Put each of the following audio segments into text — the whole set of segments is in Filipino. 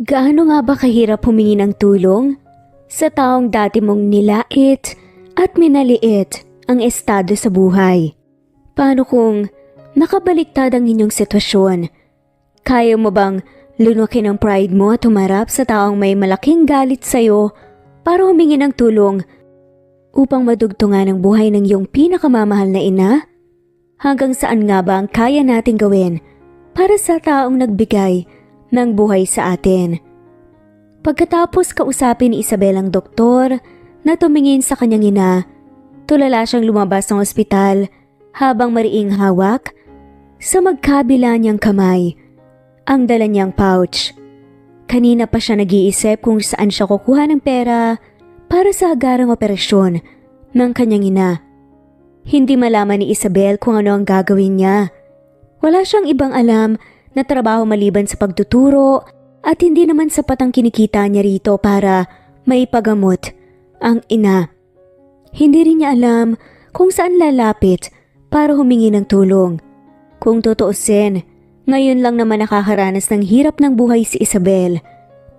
Gaano nga ba kahirap humingi ng tulong sa taong dati mong nilait at minaliit ang estado sa buhay? Paano kung nakabaliktad ang inyong sitwasyon? Kaya mo bang lunukin ang pride mo at humarap sa taong may malaking galit sa'yo para humingi ng tulong upang madugtungan ang buhay ng iyong pinakamamahal na ina? Hanggang saan nga ba ang kaya nating gawin para sa taong nagbigay ng buhay sa atin? Pagkatapos kausapin ni Isabel ang doktor na tumingin sa kanyang ina, tulala siyang lumabas ng ospital habang mariing hawak sa magkabila niyang kamay ang dala niyang pouch. Kanina pa siya nag-iisip kung saan siya kukuha ng pera para sa agarang operasyon ng kanyang ina. Hindi malaman ni Isabel kung ano ang gagawin niya. Wala siyang ibang alam na trabaho maliban sa pagtuturo at hindi naman sapat ang kinikita niya rito para maipagamot ang ina. Hindi rin niya alam kung saan lalapit para humingi ng tulong. Kung tutuusin, ngayon lang naman nakakaranas ng hirap ng buhay si Isabel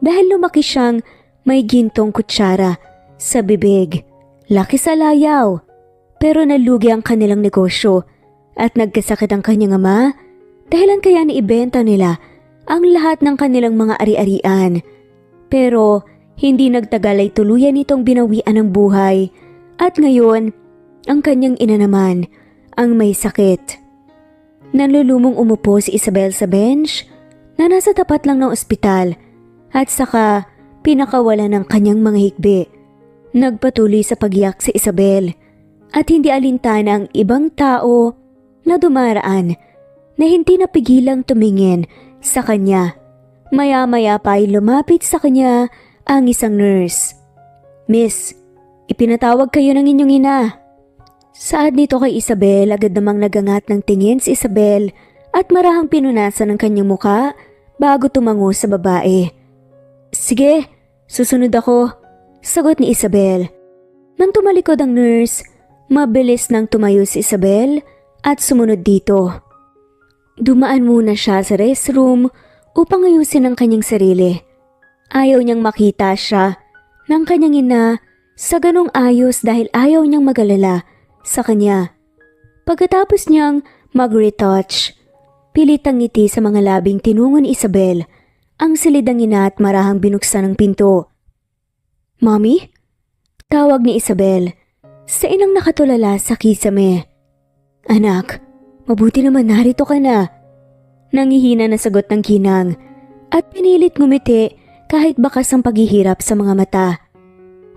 dahil lumaki siyang may gintong kutsara sa bibig. Laki sa layaw, pero nalugi ang kanilang negosyo at nagkasakit ang kanyang ama dahilan kaya ibenta nila ang lahat ng kanilang mga ari-arian. Pero hindi nagtagal ay tuluyan itong binawian ng buhay at ngayon ang kanyang ina naman ang may sakit. Nalulumong umupo si Isabel sa bench na nasa tapat lang ng ospital at saka pinakawala ng kanyang mga higbi. Nagpatuloy sa pagyak si Isabel at hindi alintana ang ibang tao na dumaraan na hindi napigilang tumingin sa kanya. Maya-maya pa ay lumapit sa kanya ang isang nurse. "Miss, ipinatawag kayo ng inyong ina." Saad nito kay Isabel, agad namang nagangat ng tingin si Isabel at marahang pinunasan ang kanyang muka bago tumango sa babae. "Sige, susunod ako," sagot ni Isabel. Nang tumalikod ang nurse, mabilis nang tumayo si Isabel at sumunod dito. Dumaan muna siya sa restroom upang ayusin ang kanyang sarili. Ayaw niyang makita siya ng kanyang ina sa ganong ayos dahil ayaw niyang mag-alala sa kanya. Pagkatapos niyang mag-retouch, pilit ang ngiti sa mga labing tinungo ni Isabel ang silid ng ina at marahang binuksan ang pinto. "Mommy?" Tawag ni Isabel sa inang nakatulala sa kisame. "Anak, mabuti naman narito ka na." Nangihina na sagot ng kinang at pinilit ngumiti kahit bakas ang paghihirap sa mga mata.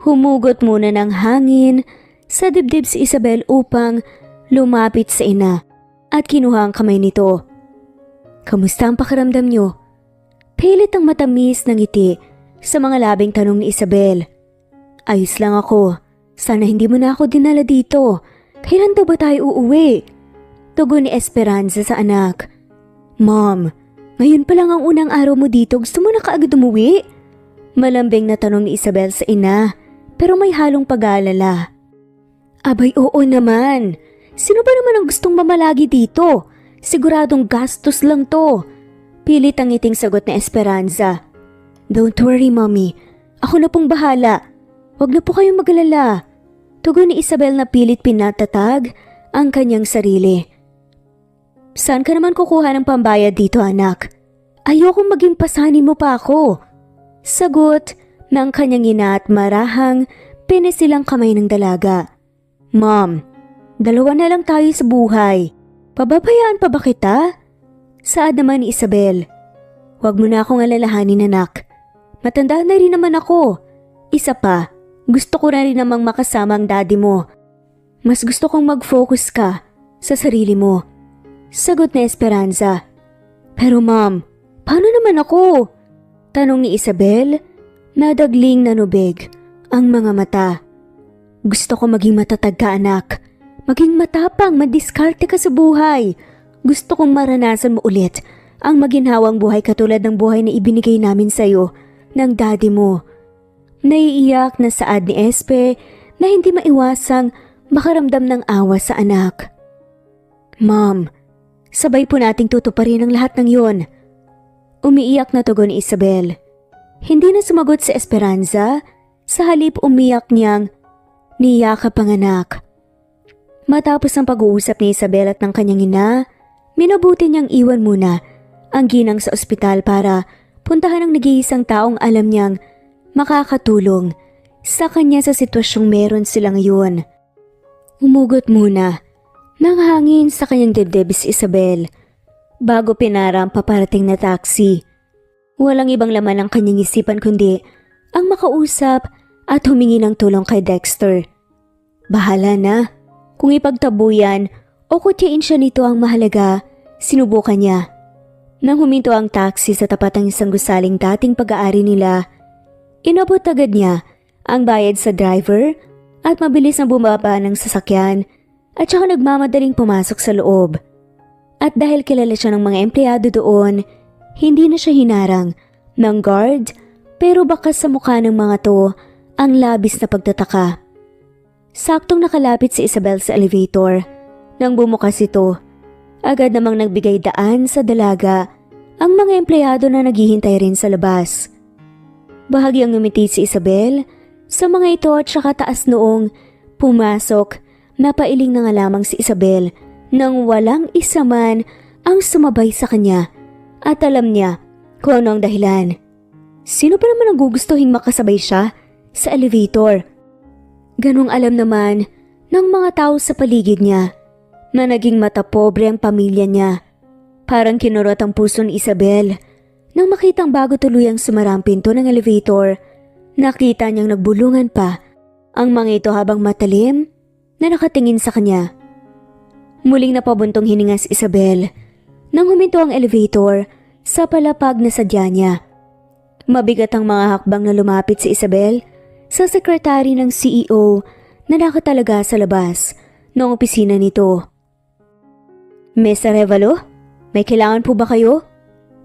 Humugot muna ng hangin sa dibdib si Isabel upang lumapit sa ina at kinuha ang kamay nito. "Kamusta ang pakiramdam niyo?" Pilit ang matamis ng ngiti sa mga labing tanong ni Isabel. "Ayos lang ako. Sana hindi mo na ako dinala dito. Kailan daw ba tayo uuwi?" Tugon ni Esperanza sa anak. "Mom, ngayon pa lang ang unang araw mo dito. Gusto mo na kaagad umuwi?" Malambing na tanong ni Isabel sa ina, pero may halong pag-aalala. "Abay, oo naman. Sino ba naman ang gustong mamalagi dito? Siguradong gastos lang to." Pilit ang ngiting sagot ni Esperanza. "Don't worry, mommy. Ako na pong bahala. Huwag na po kayong mag-alala." Tugon ni Isabel na pilit pinatatag ang kanyang sarili. "Saan ka naman kukuha ng pambayad dito, anak? Ayokong maging pasanin mo pa ako." Sagot ng kanyang ina at marahang pinisilang kamay ng dalaga. "Mom, dalawa na lang tayo sa buhay. Pababayaan pa ba kita?" Saad naman ni Isabel. "Huwag mo na akong alalahanin, anak. Matanda na rin naman ako. Isa pa, gusto ko na rin namang makasama ang daddy mo. Mas gusto kong mag-focus ka sa sarili mo." Sagot ni Esperanza. "Pero mom, paano naman ako?" Tanong ni Isabel, nadagling nanubig ang mga mata. "Gusto ko maging matatag ka, anak. Maging matapang, madiskarte ka sa buhay. Gusto kong maranasan mo ulit ang maginhawang buhay katulad ng buhay na ibinigay namin sa'yo ng daddy mo." Naiiyak na saad ni Espe na hindi maiwasang makaramdam ng awa sa anak. "Mom, sabay po nating tutuparin ang lahat ng yon." Umiiyak na tugon ni Isabel. Hindi na sumagot si Esperanza, sa halip umiyak niyang niyakap ang anak. Matapos ang pag-uusap ni Isabel at ng kanyang ina, minabuti niyang iwan muna ang ginang sa ospital para puntahan ang nag-iisang taong alam niyang makakatulong sa kanya sa sitwasyong meron sila ngayon. Umugot muna ng hangin sa kanyang dibdib si Isabel bago pinara ang paparating na taxi. Walang ibang laman ang kanyang isipan kundi ang makausap at humingi ng tulong kay Dexter. Bahala na. Kung ipagtabuyan o kutyain siya nito ang mahalaga, sinubukan niya. Nang huminto ang taxi sa tapat ng isang gusaling dating pag-aari nila, inabot agad niya ang bayad sa driver at mabilis na bumaba ng sasakyan at saka nagmamadaling pumasok sa loob. At dahil kilala siya ng mga empleyado doon, hindi na siya hinarang ng guard pero bakas sa mukha ng mga to ang labis na pagtataka. Saktong nakalapit si Isabel sa elevator. Nang bumukas ito, agad namang nagbigay daan sa dalaga ang mga empleyado na naghihintay rin sa labas. Bahagyang ngumiti si Isabel sa mga ito at saka taas noong pumasok. Napailing na nga lamang si Isabel nang walang isa man ang sumabay sa kanya at alam niya kung ano ang dahilan. Sino pa naman ang gugustuhin makasabay siya sa elevator? Ganong alam naman ng mga tao sa paligid niya na naging matapobre ang pamilya niya. Parang kinurot ang puso ni Isabel nang makitang bago tuluyang sumara ang pinto ng elevator. Nakita niyang nagbulungan pa ang mga ito habang matalim na nakatingin sa kanya. Muling napabuntong hininga si Isabel nang huminto ang elevator sa palapag na sadya niya. Mabigat ang mga hakbang na lumapit si Isabel sa sekretary ng CEO na nakatalaga sa labas ng opisina nito. Miss Arevalo, may kailangan po ba kayo?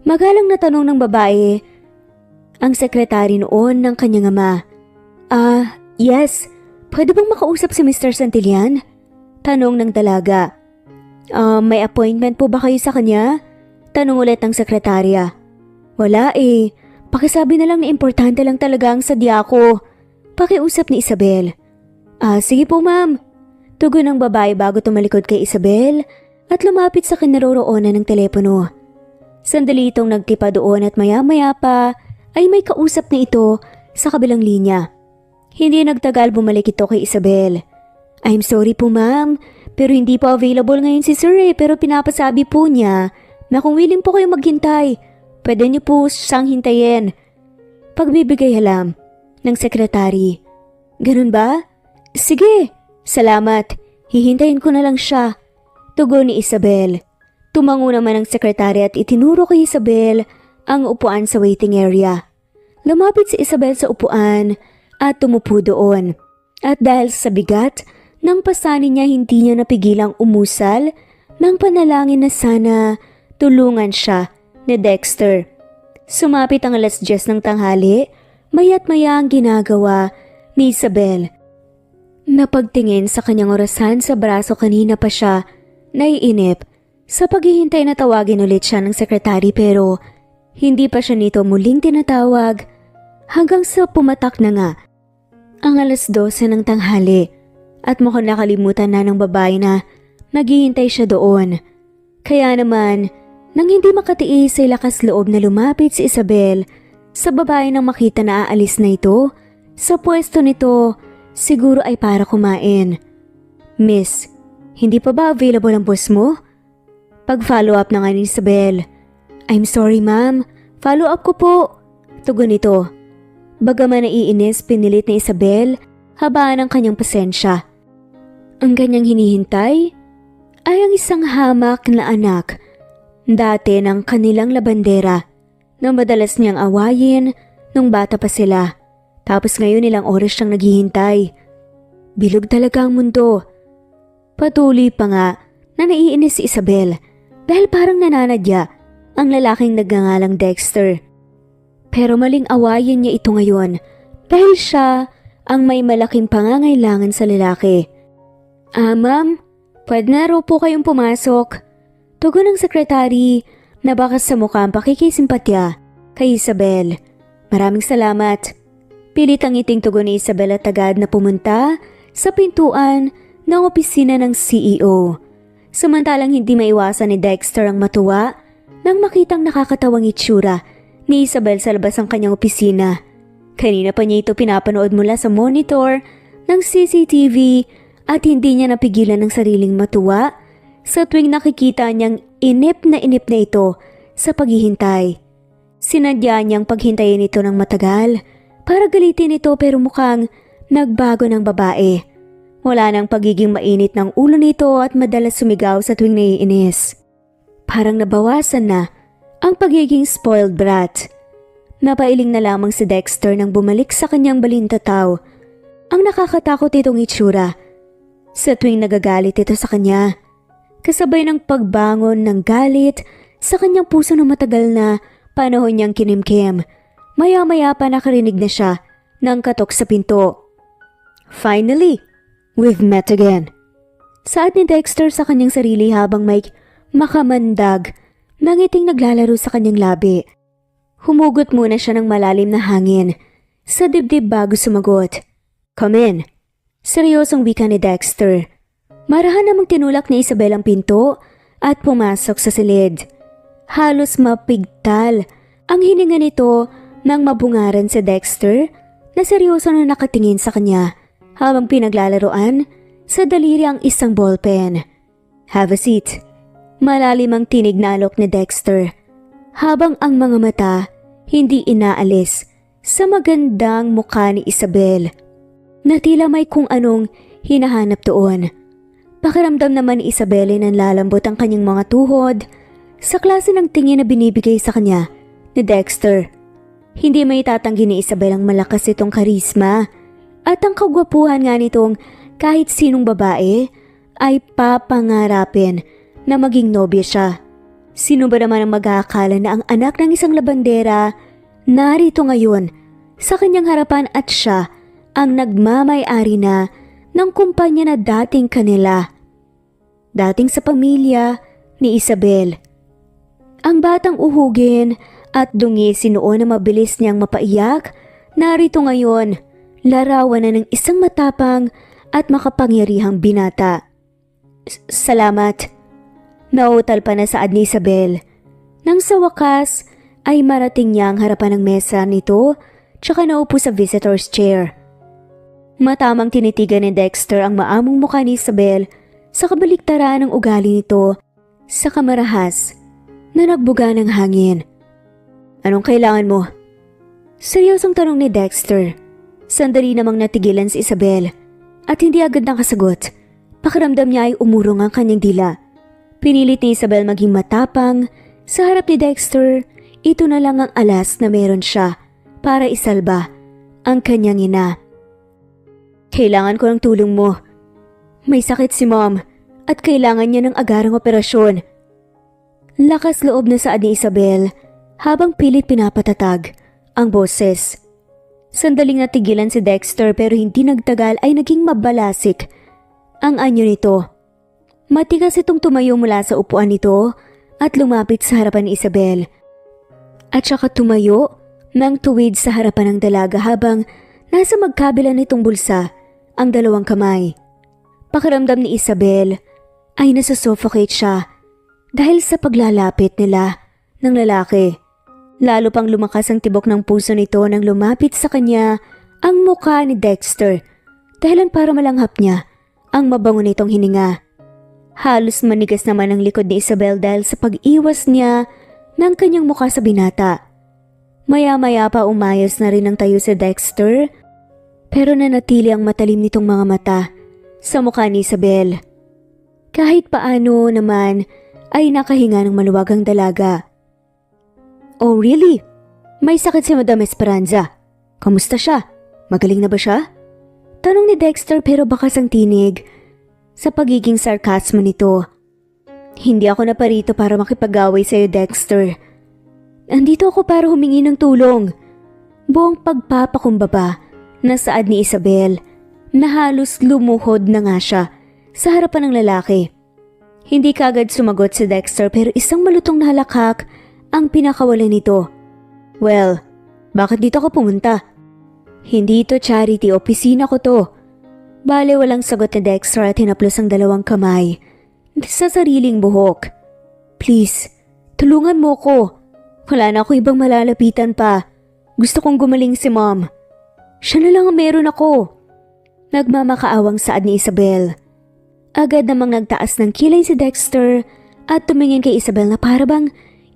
Magalang na tanong ng babae ang sekretary noon ng kanyang ama. Yes. Pwede bang makausap si Mr. Santillan? Tanong ng dalaga. May appointment po ba kayo sa kanya? Tanong ulit ng sekretarya. Wala eh. Pakisabi na lang na importante lang talaga ang sadya ko. Pakiusap ni Isabel. Sige po ma'am. Tugon ng babae bago tumalikod kay Isabel at lumapit sa kinaroroonan ng telepono. Sandali itong nagtipa doon at maya-maya pa ay may kausap na ito sa kabilang linya. Hindi nagtagal bumalik ito kay Isabel. I'm sorry po ma'am, pero hindi po available ngayon si Sir pero pinapasabi po niya na kung willing po kayo maghintay, pwede niyo po siyang hintayin. Pagbibigay halam ng sekretary. Ganun ba? Sige, salamat. Hihintayin ko na lang siya. Tugon ni Isabel. Tumango naman ang sekretary at itinuro kay Isabel ang upuan sa waiting area. Lumapit si Isabel sa upuan at tumupo doon. At dahil sa bigat ng pasanin niya, hindi niya napigilang umusal ng panalangin na sana tulungan siya ni Dexter. Sumapit ang 10:00 ng tanghali, maya't maya ang ginagawa ni Isabel. Napagtingin sa kanyang orasan sa braso, kanina pa siya naiinip sa paghihintay na tawagin ulit siya ng sekretary pero hindi pa siya nito muling tinatawag hanggang sa pumatak na nga ang 12:00 ng tanghali at mukhang nakalimutan na ng babae na naghihintay siya doon. Kaya naman, nang hindi makatiis ay lakas loob na lumapit si Isabel sa babae nang makita na aalis na ito sa pwesto nito, siguro ay para kumain. Miss, hindi pa ba available ang boss mo? Pag-follow up na nga ni Isabel. I'm sorry ma'am, follow up ko po. Tugon nito. Bagaman naiinis, pinilit ni Isabel habaan ang kanyang pasensya. Ang kanyang hinihintay ay ang isang hamak na anak dati ng kanilang labandera na madalas niyang awayin nung bata pa sila. Tapos ngayon ilang oras siyang naghihintay. Bilog talaga ang mundo. Patuloy pa nga na naiinis si Isabel dahil parang nananadya ang lalaking nagngangalang Dexter. Pero maling awayin niya ito ngayon dahil siya ang may malaking pangangailangan sa lalaki. Ma'am, pwede na raw po kayong pumasok. Tugon ng sekretary na bakas sa mukha ang pakikisimpatya kay Isabel. Maraming salamat. Pilit ang ngiting tugon ni Isabel at agad na pumunta sa pintuan ng opisina ng CEO. Samantalang hindi maiwasan ni Dexter ang matuwa nang makitang nakakatawang itsura ni Isabel sa labas ng kanyang opisina. Kanina pa niya ito pinapanood mula sa monitor ng CCTV at hindi niya napigilan ng sariling matuwa sa tuwing nakikita niyang inip na ito sa paghihintay. Sinadya niyang paghintayin ito ng matagal para galitin ito pero mukhang nagbago ng babae. Wala nang pagiging mainit ng ulo nito at madalas sumigaw sa tuwing naiinis. Parang nabawasan na ang pagiging spoiled brat. Napailing na lamang si Dexter nang bumalik sa kanyang balintataw. Ang nakakatakot itong itsura. Sa tuwing nagagalit ito sa kanya, kasabay ng pagbangon ng galit sa kanyang puso ng matagal na panahon niyang kinimkim. Maya-maya pa nakarinig na siya ng katok sa pinto. Finally, we've met again. Saad ni Dexter sa kanyang sarili habang may makamandag na ngiting naglalaro sa kanyang labi. Humugot muna siya ng malalim na hangin sa dibdib bago sumagot. Come in. Seryosong wika ni Dexter. Marahan namang tinulak ni Isabel ang pinto at pumasok sa silid. Halos mapigtal ang hininga nito nang mabungaran si Dexter na seryoso na nakatingin sa kanya habang pinaglalaroan sa daliri ang isang ballpen. Have a seat. Malalim ang tinig na alok ni Dexter habang ang mga mata hindi inaalis sa magandang mukha ni Isabel na tila may kung anong hinahanap doon. Pakiramdam naman ni Isabel ay nanlalambot ang kanyang mga tuhod sa klase ng tingin na binibigay sa kanya ni Dexter. Hindi may itatanggi ni Isabel ang malakas itong karisma at ang kagwapuhan nga nitong kahit sinong babae ay papangarapin na maging nobya siya. Sino ba naman ang mag-aakala na ang anak ng isang labandera narito ngayon sa kanyang harapan at siya ang nagmamay-ari na ng kumpanya na dating kanila. Dating sa pamilya ni Isabel. Ang batang uhugin at dungis noon na mabilis niyang mapaiyak, narito ngayon, larawan na ng isang matapang at makapangyarihang binata. Salamat. Nautal pa na saad ni Isabel. Nang sa wakas ay marating niya ang harapan ng mesa nito tsaka naupo sa visitor's chair. Matamang tinitigan ni Dexter ang maamong mukha ni Isabel sa kabaliktaran ng ugali nito sa kamarahas na nagbuga ng hangin. Anong kailangan mo? Seryosong tanong ni Dexter. Sandali namang natigilan si Isabel at hindi agad nakasagot. Pakiramdam niya ay umurong ang kanyang dila. Pinilit ni Isabel maging matapang. Sa harap ni Dexter, ito na lang ang alas na meron siya para isalba ang kanyang ina. Kailangan ko ng tulong mo. May sakit si Mom at kailangan niya ng agarang operasyon. Lakas loob na saad ni Isabel habang pilit pinapatatag ang boses. Sandaling natigilan si Dexter pero hindi nagtagal ay naging mabalasik ang anyo nito. Matigas itong tumayo mula sa upuan nito at lumapit sa harapan ni Isabel. At saka tumayo ng tuwid sa harapan ng dalaga habang nasa magkabila nitong bulsa ang dalawang kamay. Pakiramdam ni Isabel ay nasusuffocate siya dahil sa paglalapit nila ng lalaki. Lalo pang lumakas ang tibok ng puso nito nang lumapit sa kanya ang mukha ni Dexter dahilan para malanghap niya ang mabango nitong hininga. Halos manigas naman ang likod ni Isabel dahil sa pag-iwas niya ng kanyang mukha sa binata. Maya-maya pa umayos na rin ang tayo si Dexter pero nanatili ang matalim nitong mga mata sa mukha ni Isabel. Kahit paano naman ay nakahinga ng maluwag ang dalaga. Oh really? May sakit si Madam Esperanza. Kamusta siya? Magaling na ba siya? Tanong ni Dexter pero bakas ang tinig sa pagiging sarkasmo nito. Hindi ako naparito para makipag-away sa'yo, Dexter. Andito ako para humingi ng tulong. Buong pagpapakumbaba na saad ni Isabel na halos lumuhod na nga siya sa harapan ng lalaki. Hindi kaagad sumagot si Dexter pero isang malutong na halakhak ang pinakawalan nito. Well, Bakit dito ka pumunta? Hindi to charity, opisina ko to. Bale walang sagot ni Dexter at hinaplos ang dalawang kamay sa sariling buhok. Please, tulungan mo ko. Wala na ako ibang malalapitan pa. Gusto kong gumaling si Mom. Siya na lang ang meron ako. Nagmamakaawang saad ni Isabel. Agad namang nagtaas ng kilay si Dexter at tumingin kay Isabel na parabang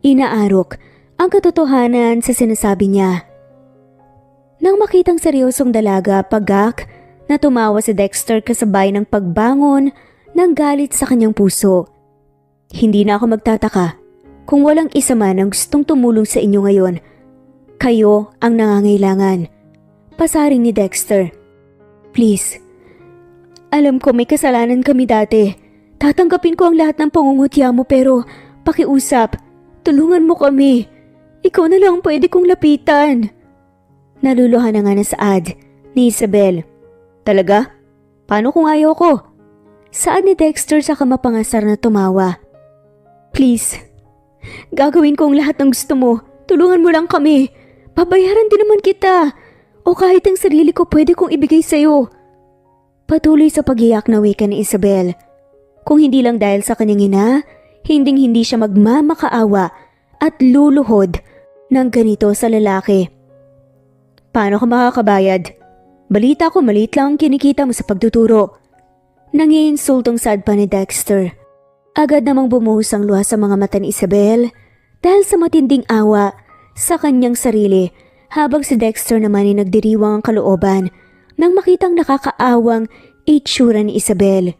inaarok ang katotohanan sa sinasabi niya. Nang makitang seryosong dalaga, pagak na tumawa si Dexter kasabay ng pagbangon ng galit sa kanyang puso. Hindi na ako magtataka kung walang isa man ang gustong tumulong sa inyo ngayon. Kayo ang nangangailangan. Pasaring ni Dexter. Please, alam ko may kasalanan kami dati. Tatanggapin ko ang lahat ng pangungutya mo pero pakiusap, tulungan mo kami. Ikaw na lang pwede kong lapitan. Naluluhan na nga na saad ni Isabel. Talaga? Paano kung ayaw ko? Saad ni Dexter sa kamapangasar na tumawa. Please, gagawin ko ang lahat ng gusto mo. Tulungan mo lang kami. Babayaran din naman kita. O kahit ang sarili ko pwede kong ibigay sa'yo. Patuloy sa pag-iyak na wika ni Isabel. Kung hindi lang dahil sa kanyang ina, hindi siya magmamakaawa at luluhod ng ganito sa lalaki. Paano ka makakabayad? Balita ko maliit lang ang kinikita mo sa pagtuturo. Nangiinsultong saad pa ni Dexter. Agad namang bumuhos ang luha sa mga mata ni Isabel dahil sa matinding awa sa kanyang sarili habang si Dexter naman ay nagdiriwang ang kalooban nang makitang nakakaawang itsura ni Isabel.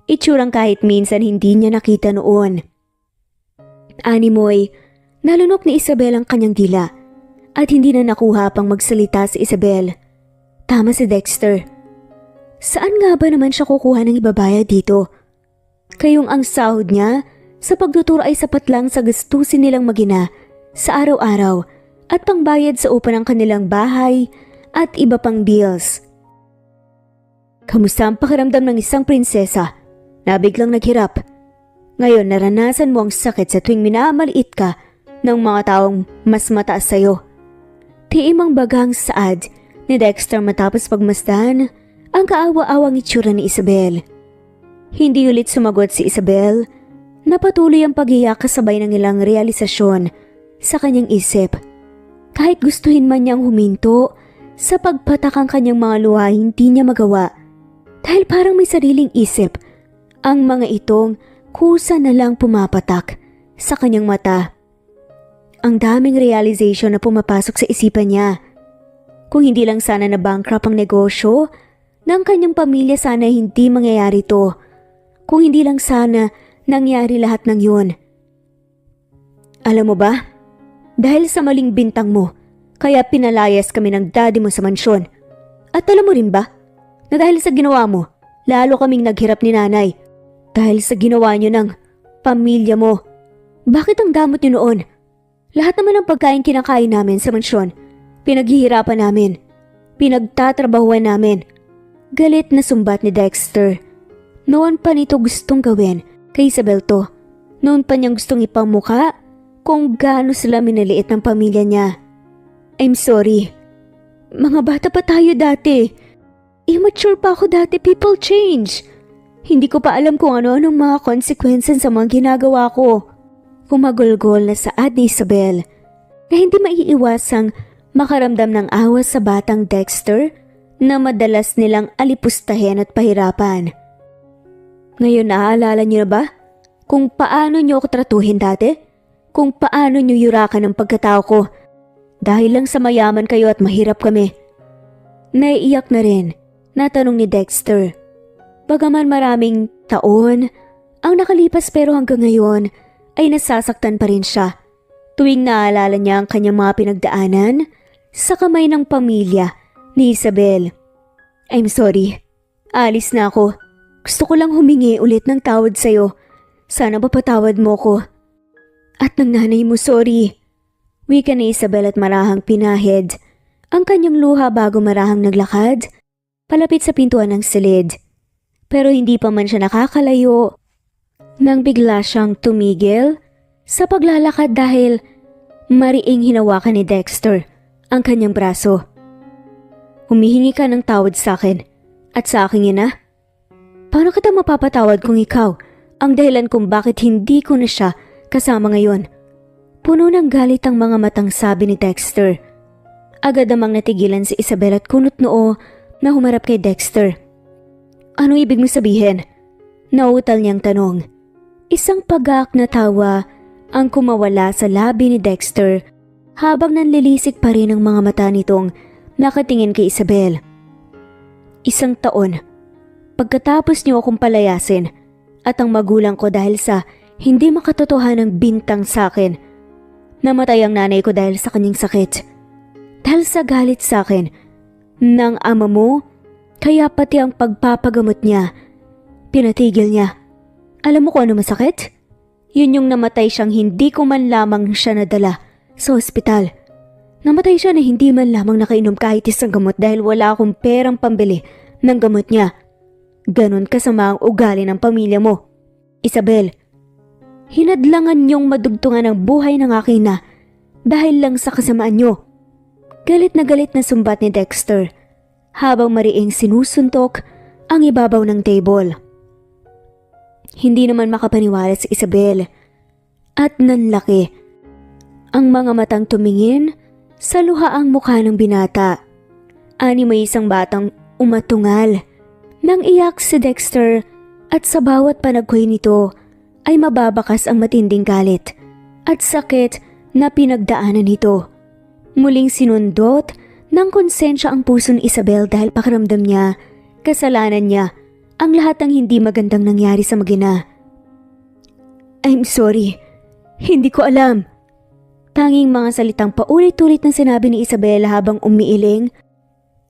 Itsurang kahit minsan hindi niya nakita noon. Animoy, nalunok ni Isabel ang kanyang dila at hindi na nakuha pang magsalita si Isabel. Tama si Dexter. Saan nga ba naman siya kukuha ng ibabayad dito? Kayong ang sahod niya sa pagtuturo ay sapat lang sa gastusin nilang magina sa araw-araw at pangbayad sa upa ng kanilang bahay at iba pang bills. Kamusta ang pakiramdam ng isang prinsesa na biglang naghirap? Ngayon naranasan mo ang sakit sa tuwing minamaliit ka ng mga taong mas mataas sa'yo. Tiimang bagang saad ni Dexter matapos pagmasdan ang kaawa-awang itsura ni Isabel. Hindi ulit sumagot si Isabel na patuloy ang pag-iyak kasabay ng ilang realisasyon sa kanyang isip. Kahit gustuhin man niyang huminto sa pagpatak ang kanyang mga luha, hindi niya magawa dahil parang may sariling isip. Ang mga itong kusa na lang pumapatak sa kanyang mata. Ang daming realization na pumapasok sa isipan niya. Kung hindi lang sana na bankrupt ang negosyo ng kanyang pamilya, sana hindi mangyayari to. Kung hindi lang sana nangyari lahat ng yun. Alam mo ba? Dahil sa maling bintang mo, kaya pinalayas kami ng daddy mo sa mansyon. At alam mo rin ba, na dahil sa ginawa mo, lalo kaming naghirap ni nanay. Dahil sa ginawa niyo ng pamilya mo. Bakit ang damot niyo noon? Lahat naman ng pagkain kinakain namin sa mansyon, pinaghihirapan namin, pinagtatrabahuan namin. Galit na sumbat ni Dexter. Noon pa nito gustong gawin kay Isabel to. Noon pa niyang gustong ipamukha kung gaano sila minaliit ng pamilya niya. I'm sorry. Mga bata pa tayo dati. Immature pa ako dati, people change. Hindi ko pa alam kung ano-anong mga consequences sa mga ginagawa ko. Humagulgol na saad ni Isabel na hindi maiiwasang makaramdam ng awa sa batang Dexter na madalas nilang alipustahin at pahirapan. Ngayon naaalala niyo na ba kung paano niyo ako tratuhin dati? Kung paano niyo yurakan ang pagkatao ko dahil lang sa mayaman kayo at mahirap kami? Naiiyak na rin, natanong ni Dexter. Bagaman maraming taon ang nakalipas pero hanggang ngayon ay nasasaktan pa rin siya tuwing naalala niya ang kanyang mga pinagdaanan sa kamay ng pamilya ni Isabel. I'm sorry. Alis na ako. Gusto ko lang humingi ulit ng tawad sa'yo. Sana mapatawad mo ko. At ng nanay mo, sorry. Wika ni Isabel at marahang pinahid ang kanyang luha bago marahang naglakad palapit sa pintuan ng silid. Pero hindi pa man siya nakakalayo nang bigla siyang tumigil sa paglalakad dahil mariing hinawakan ni Dexter ang kanyang braso. Humihingi ka ng tawad sa akin at sa aking ina? Paano kita mapapatawad kung ikaw ang dahilan kung bakit hindi ko na siya kasama ngayon? Puno ng galit ang mga matang sabi ni Dexter. Agad namang natigilan si Isabel at kunot noo na humarap kay Dexter. Anong ibig mo sabihin? Nauutal niyang tanong. Isang pagak na tawa ang kumawala sa labi ni Dexter habang nanlilisik pa rin ang mga mata nitong nakatingin kay Isabel. 1 taon. Pagkatapos niyo akong palayasin at ang magulang ko dahil sa hindi makatotohanang bintang sa akin. Namatay ang nanay ko dahil sa kanyang sakit. Dahil sa galit sa akin ng ama mo, kaya pati ang pagpapagamot niya, pinatigil niya. Alam mo kung ano masakit? Yun yung namatay siyang hindi ko man lamang siya nadala sa ospital. Namatay siya na hindi man lamang nakainom kahit isang gamot dahil wala akong perang pambili ng gamot niya. Ganon kasama ang ugali ng pamilya mo. Isabel, hinadlangan niyong madugtungan ang buhay ng aking ina dahil lang sa kasamaan niyo. Galit na sumbat ni Dexter habang mariing sinusuntok ang ibabaw ng table. Hindi naman makapaniwala si Isabel at nanlaki ang mga matang tumingin sa luhaang mukha ng binata. Ani may isang batang umatungal. Nang iyak si Dexter at sa bawat panagkoy nito ay mababakas ang matinding galit at sakit na pinagdaanan nito. Muling sinundot ng konsensya ang puso ni Isabel dahil pakiramdam niya, kasalanan niya ang lahat ng hindi magandang nangyari sa mag-ina. I'm sorry, hindi ko alam. Tanging mga salitang paulit-ulit na sinabi ni Isabel habang umiiling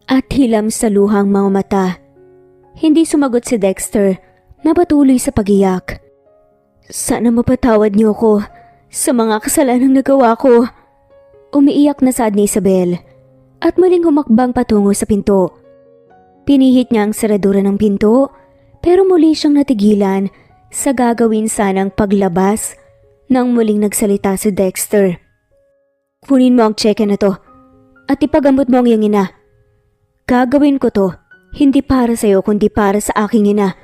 at hilam sa luhang mga mata. Hindi sumagot si Dexter na patuloy sa pagiyak. Sana mapatawad niyo ako sa mga kasalanang nagawa ko. Umiiyak na saad ni Isabel at muling humakbang patungo sa pinto. Pinihit niya ang saradura ng pinto pero muli siyang natigilan sa gagawin sanang paglabas nang muling nagsalita si Dexter. Kunin mo ang tseke na to at ipagamot mo ang iyong ina. Gagawin ko to. Hindi para sa'yo kundi para sa aking ina.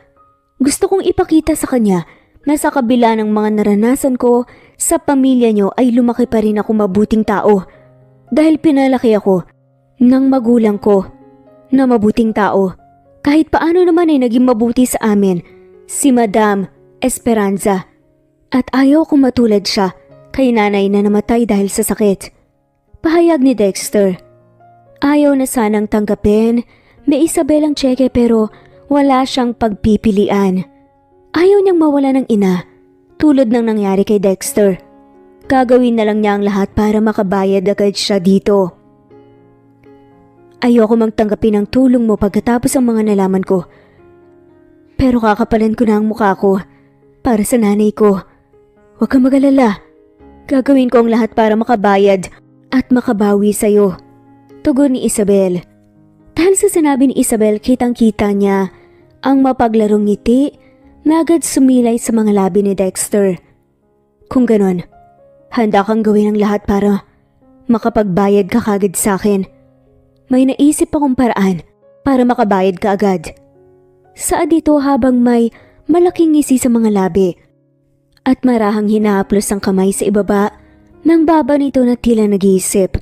Gusto kong ipakita sa kanya na sa kabila ng mga naranasan ko sa pamilya niyo ay lumaki pa rin ako mabuting tao. Dahil pinalaki ako ng magulang ko na mabuting tao. Kahit paano naman ay naging mabuti sa amin si Madam Esperanza. At ayaw kong matulad siya kay nanay na namatay dahil sa sakit. Pahayag ni Dexter. Ayaw na sanang tanggapin ni Isabel ang tseke pero wala siyang pagpipilian. Ayaw niyang mawala ng ina tulad ng nangyari kay Dexter. Gagawin na lang niya ang lahat para makabayad agad siya dito. Ayoko magtanggapin ng tulong mo pagkatapos ang mga nalaman ko. Pero kakapalan ko na ang mukha ko para sa nanay ko. Huwag kang mag-alala. Gagawin ko ang lahat para makabayad at makabawi sa'yo. Tugon ni Isabel. Dahil sa sinabi ni Isabel, kitang-kita niya ang mapaglarong ngiti na agad sumilay sa mga labi ni Dexter. Kung ganon, handa kang gawin ang lahat para makapagbayad ka kagad sa akin. May naisip akong paraan para makabayad ka agad. Saad dito habang may malaking ngisi sa mga labi at marahang hinahaplos ang kamay sa ibaba ng baba nito na tila nag-iisip.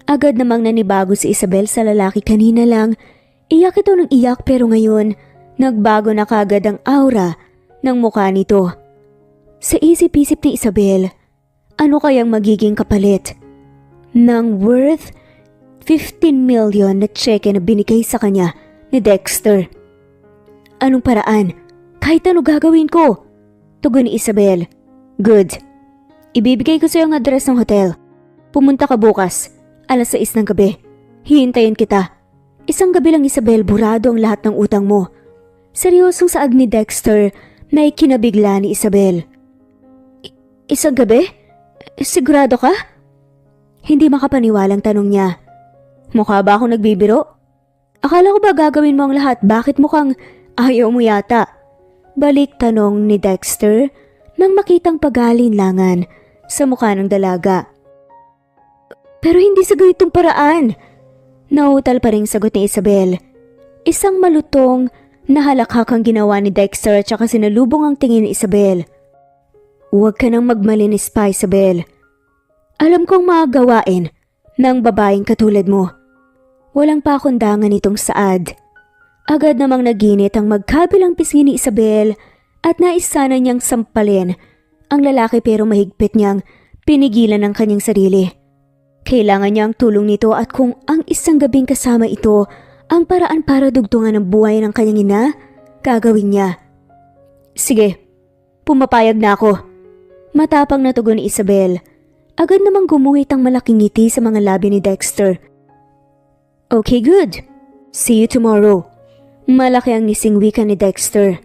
Agad namang nanibago si Isabel sa lalaki kanina lang. Iyak ito ng iyak pero ngayon nagbago na kagad ang aura ng mukha nito. Sa isip-isip ni Isabel, ano kayang magiging kapalit ng worth 15 million na tseke na binigay sa kanya ni Dexter? Anong paraan? Kahit ano gagawin ko. Tugon ni Isabel. Good. Ibibigay ko sa iyo ang address ng hotel. Pumunta ka bukas. 6:00 ng gabi. Hihintayin kita. Isang gabi lang Isabel, burado ang lahat ng utang mo. Seryosong saad ni Dexter na ikinabigla ni Isabel. Isang gabi? Sigurado ka? Hindi makapaniwalang tanong niya. Mukha ba akong nagbibiro? Akala ko ba gagawin mo ang lahat? Bakit mukhang ayaw mo yata? Balik tanong ni Dexter nang makitang pag-alinlangan sa mukha ng dalaga. Pero hindi sa ganitong paraan. Nautal pa rin sagot ni Isabel. Isang malutong na halakhak ang ginawa ni Dexter at saka sinalubong ang tingin ni Isabel. Huwag ka nang magmalinis pa, Isabel. Alam kong mga gawain ng babaeng katulad mo. Walang pakundangan itong Saad. Agad namang naginit ang magkabilang pisngi ni Isabel at nais sana niyang sampalin ang lalaki pero mahigpit niyang pinigilan ang kanyang sarili. Kailangan niya ang tulong nito at kung ang isang gabing kasama ito ang paraan para dugtungan ang buhay ng kanyang ina, gagawin niya. Sige, pumapayag na ako. Matapang na tugon ni Isabel. Agad namang gumuhit ang malaking ngiti sa mga labi ni Dexter. Okay, good. See you tomorrow. Malaki ang ngising wika ni Dexter.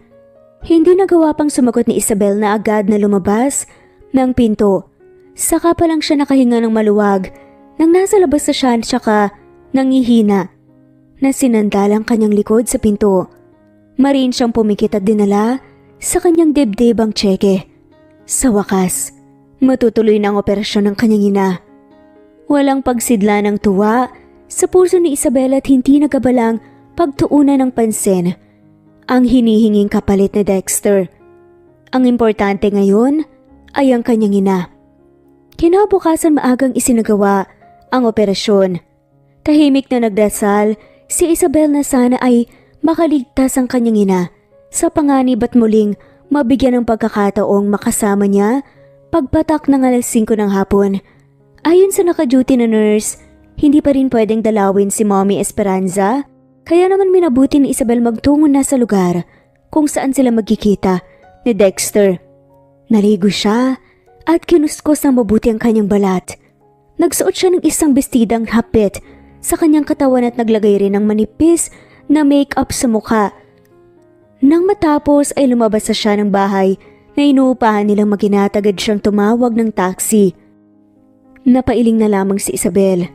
Hindi nagawa pang sumagot ni Isabel na agad na lumabas ng pinto. Saka pa lang siya nakahinga ng maluwag nang nasa labas na siya tsaka nangihina na sinandal ang kanyang likod sa pinto. Mariin siyang pumikit at dinala sa kanyang dibdib ang tseke. Sa wakas, matutuloy na ang operasyon ng kanyang ina. Walang pagsidla ng tuwa sa puso ni Isabel at hindi nagabalang pagtuunan ng pansin ang hinihinging kapalit ni Dexter. Ang importante ngayon ay ang kanyang ina. Kinabukasan maagang isinagawa ang operasyon. Tahimik na nagdasal si Isabel na sana ay makaligtas ang kanyang ina sa panganib at muling mabigyan ng pagkakataong makasama niya pagpatak ng 5:00 ng hapon. Ayon sa naka-duty na nurse, hindi pa rin pwedeng dalawin si Mommy Esperanza, kaya naman minabuti ni Isabel magtungo na sa lugar kung saan sila magkikita ni Dexter. Naligo siya at kinuskos ng mabuti ang kanyang balat. Nagsuot siya ng isang bestidang hapit sa kanyang katawan at naglagay rin ng manipis na make-up sa mukha. Nang matapos ay lumabas na siya ng bahay na inuupahan nilang maginatagad siyang tumawag ng taxi. Napailing na lamang si Isabel.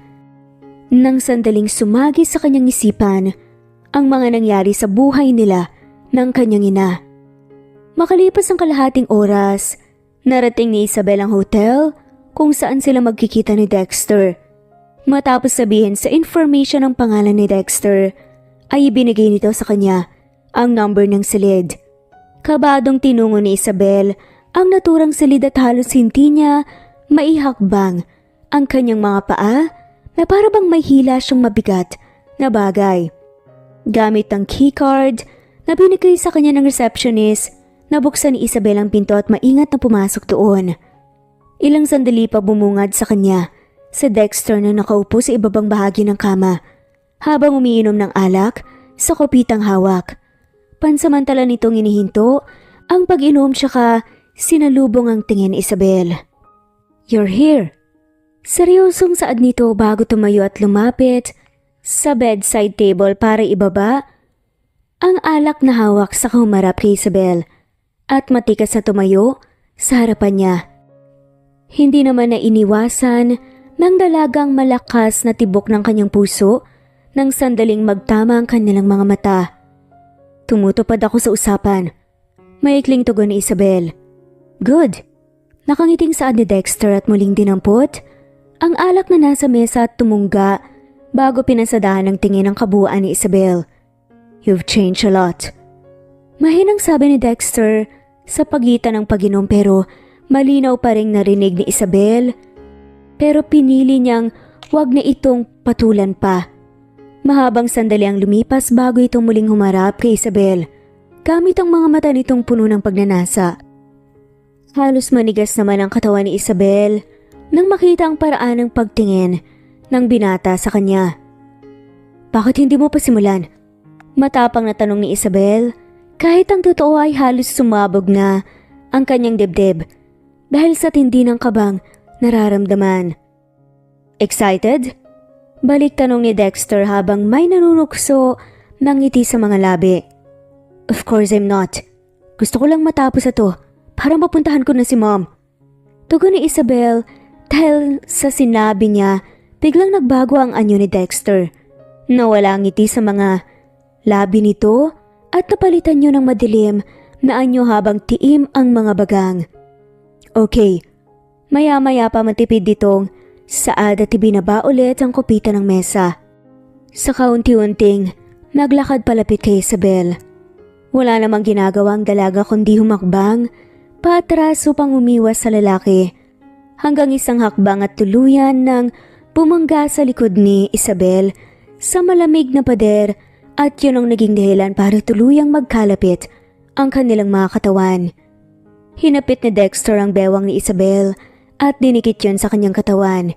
Nang sandaling sumagi sa kanyang isipan ang mga nangyari sa buhay nila ng kanyang ina. Makalipas ang kalahating oras, narating ni Isabel ang hotel kung saan sila magkikita ni Dexter. Matapos sabihin sa information ng pangalan ni Dexter, ay ibinigay nito sa kanya ang number ng silid. Kabadong tinungo ni Isabel ang naturang silid at halos hindi niya maihakbang ang kanyang mga paa na parabang may hila siyang mabigat na bagay. Gamit ang keycard na binigay sa kanya ng receptionist, nabuksan ni Isabel ang pinto at maingat na pumasok doon. Ilang sandali pa bumungad sa kanya si Dexter na nakaupo sa ibabang bahagi ng kama habang umiinom ng alak sa kopitang hawak. Pansamantala nitong inihinto ang pag-inom tsaka sinalubong ang tingin ni Isabel. You're here. Seryosong saad nito bago tumayo at lumapit sa bedside table para ibaba ang alak na hawak sa humarap kay Isabel at matikas na tumayo sa harapan niya. Hindi naman na iniwasan ng dalagang malakas na tibok ng kanyang puso nang sandaling magtama ang kanilang mga mata. Tumutupad ako sa usapan. Maikling tugon ni Isabel. Good. Nakangiting saad ni Dexter at muling dinampot ang alak na nasa mesa at tumungga bago pinasadahan ng tingin ang kabuuan ni Isabel. You've changed a lot. Mahinang sabi ni Dexter sa pagitan ng pag-inom pero malinaw pa ring narinig ni Isabel. Pero pinili niyang wag na itong patulan pa. Mahabang sandali ang lumipas bago itong muling humarap kay Isabel. Gamit ang mga mata nitong puno ng pagnanasa. Halos manigas naman ang katawan ni Isabel nang makita ang paraan ng pagtingin ng binata sa kanya. Bakit hindi mo pa simulan? Matapang na tanong ni Isabel kahit ang totoo ay halos sumabog na ang kanyang dibdib dahil sa tindi ng kabang nararamdaman. Excited? Balik tanong ni Dexter habang may nanunukso ng ngiti sa mga labi. Of course I'm not. Gusto ko lang matapos ito para mapuntahan ko na si Mom. Tugon ni Isabel dahil sa sinabi niya biglang nagbago ang anyo ni Dexter. Nawala ang ngiti sa mga labi nito at napalitan niyo ng madilim na anyo habang tiim ang mga bagang. Okay, maya-maya pa matipid ditong Saad at ibinaba ulit ang kupita ng mesa. Sa kaunti-unting, naglakad palapit kay Isabel. Wala namang ginagawa ang dalaga kundi humakbang, paatras upang umiwas sa lalaki. Hanggang isang hakbang at tuluyan nang bumangga sa likod ni Isabel sa malamig na pader at yun ang naging dahilan para tuluyang magkalapit ang kanilang mga katawan. Hinapit ni Dexter ang bewang ni Isabel at dinikit yun sa kanyang katawan.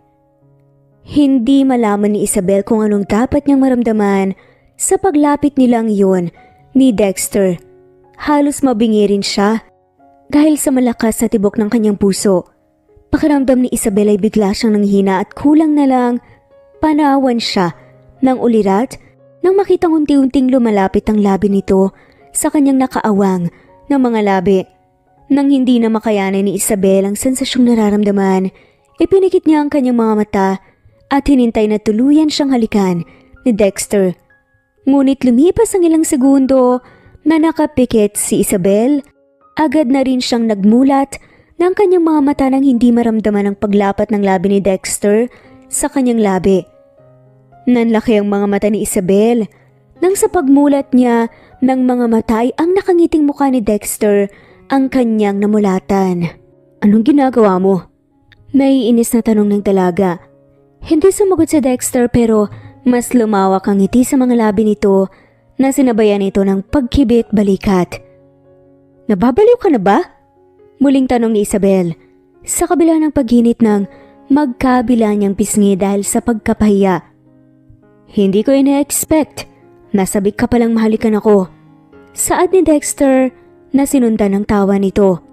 Hindi malaman ni Isabel kung anong dapat niyang maramdaman sa paglapit nilang yun ni Dexter. Halos mabingi rin siya dahil sa malakas na tibok ng kanyang puso. Pakiramdam ni Isabel ay bigla siyang nanghina at kulang na lang panawan siya ng ulirat nang makitang unti-unting lumalapit ang labi nito sa kanyang nakaawang ng mga labi. Nang hindi na makayanan ni Isabel ang sensasyong nararamdaman, ipinikit niya ang kanyang mga mata at hinintay na tuluyan siyang halikan ni Dexter. Ngunit lumipas ang ilang segundo na nakapikit si Isabel, agad na rin siyang nagmulat ng kanyang mga mata nang hindi maramdaman ang paglapat ng labi ni Dexter sa kanyang labi. Nanlaki ang mga mata ni Isabel nang sa pagmulat niya ng mga mata ay ang nakangiting mukha ni Dexter ang kanyang namulatan. "Anong ginagawa mo?" Naiinis na tanong ng dalaga. Hindi sumagot si Dexter pero mas lumawak ang ngiti sa mga labi nito na sinabayan ito ng pagkibit balikat. "Nababaliw ka na ba?" Muling tanong ni Isabel sa kabila ng paghinit ng magkabila niyang pisngi dahil sa pagkapahiya. "Hindi ko ina-expect. Nasabik ka palang mahalikan ako." Saad ni Dexter na sinundan ng tawa nito.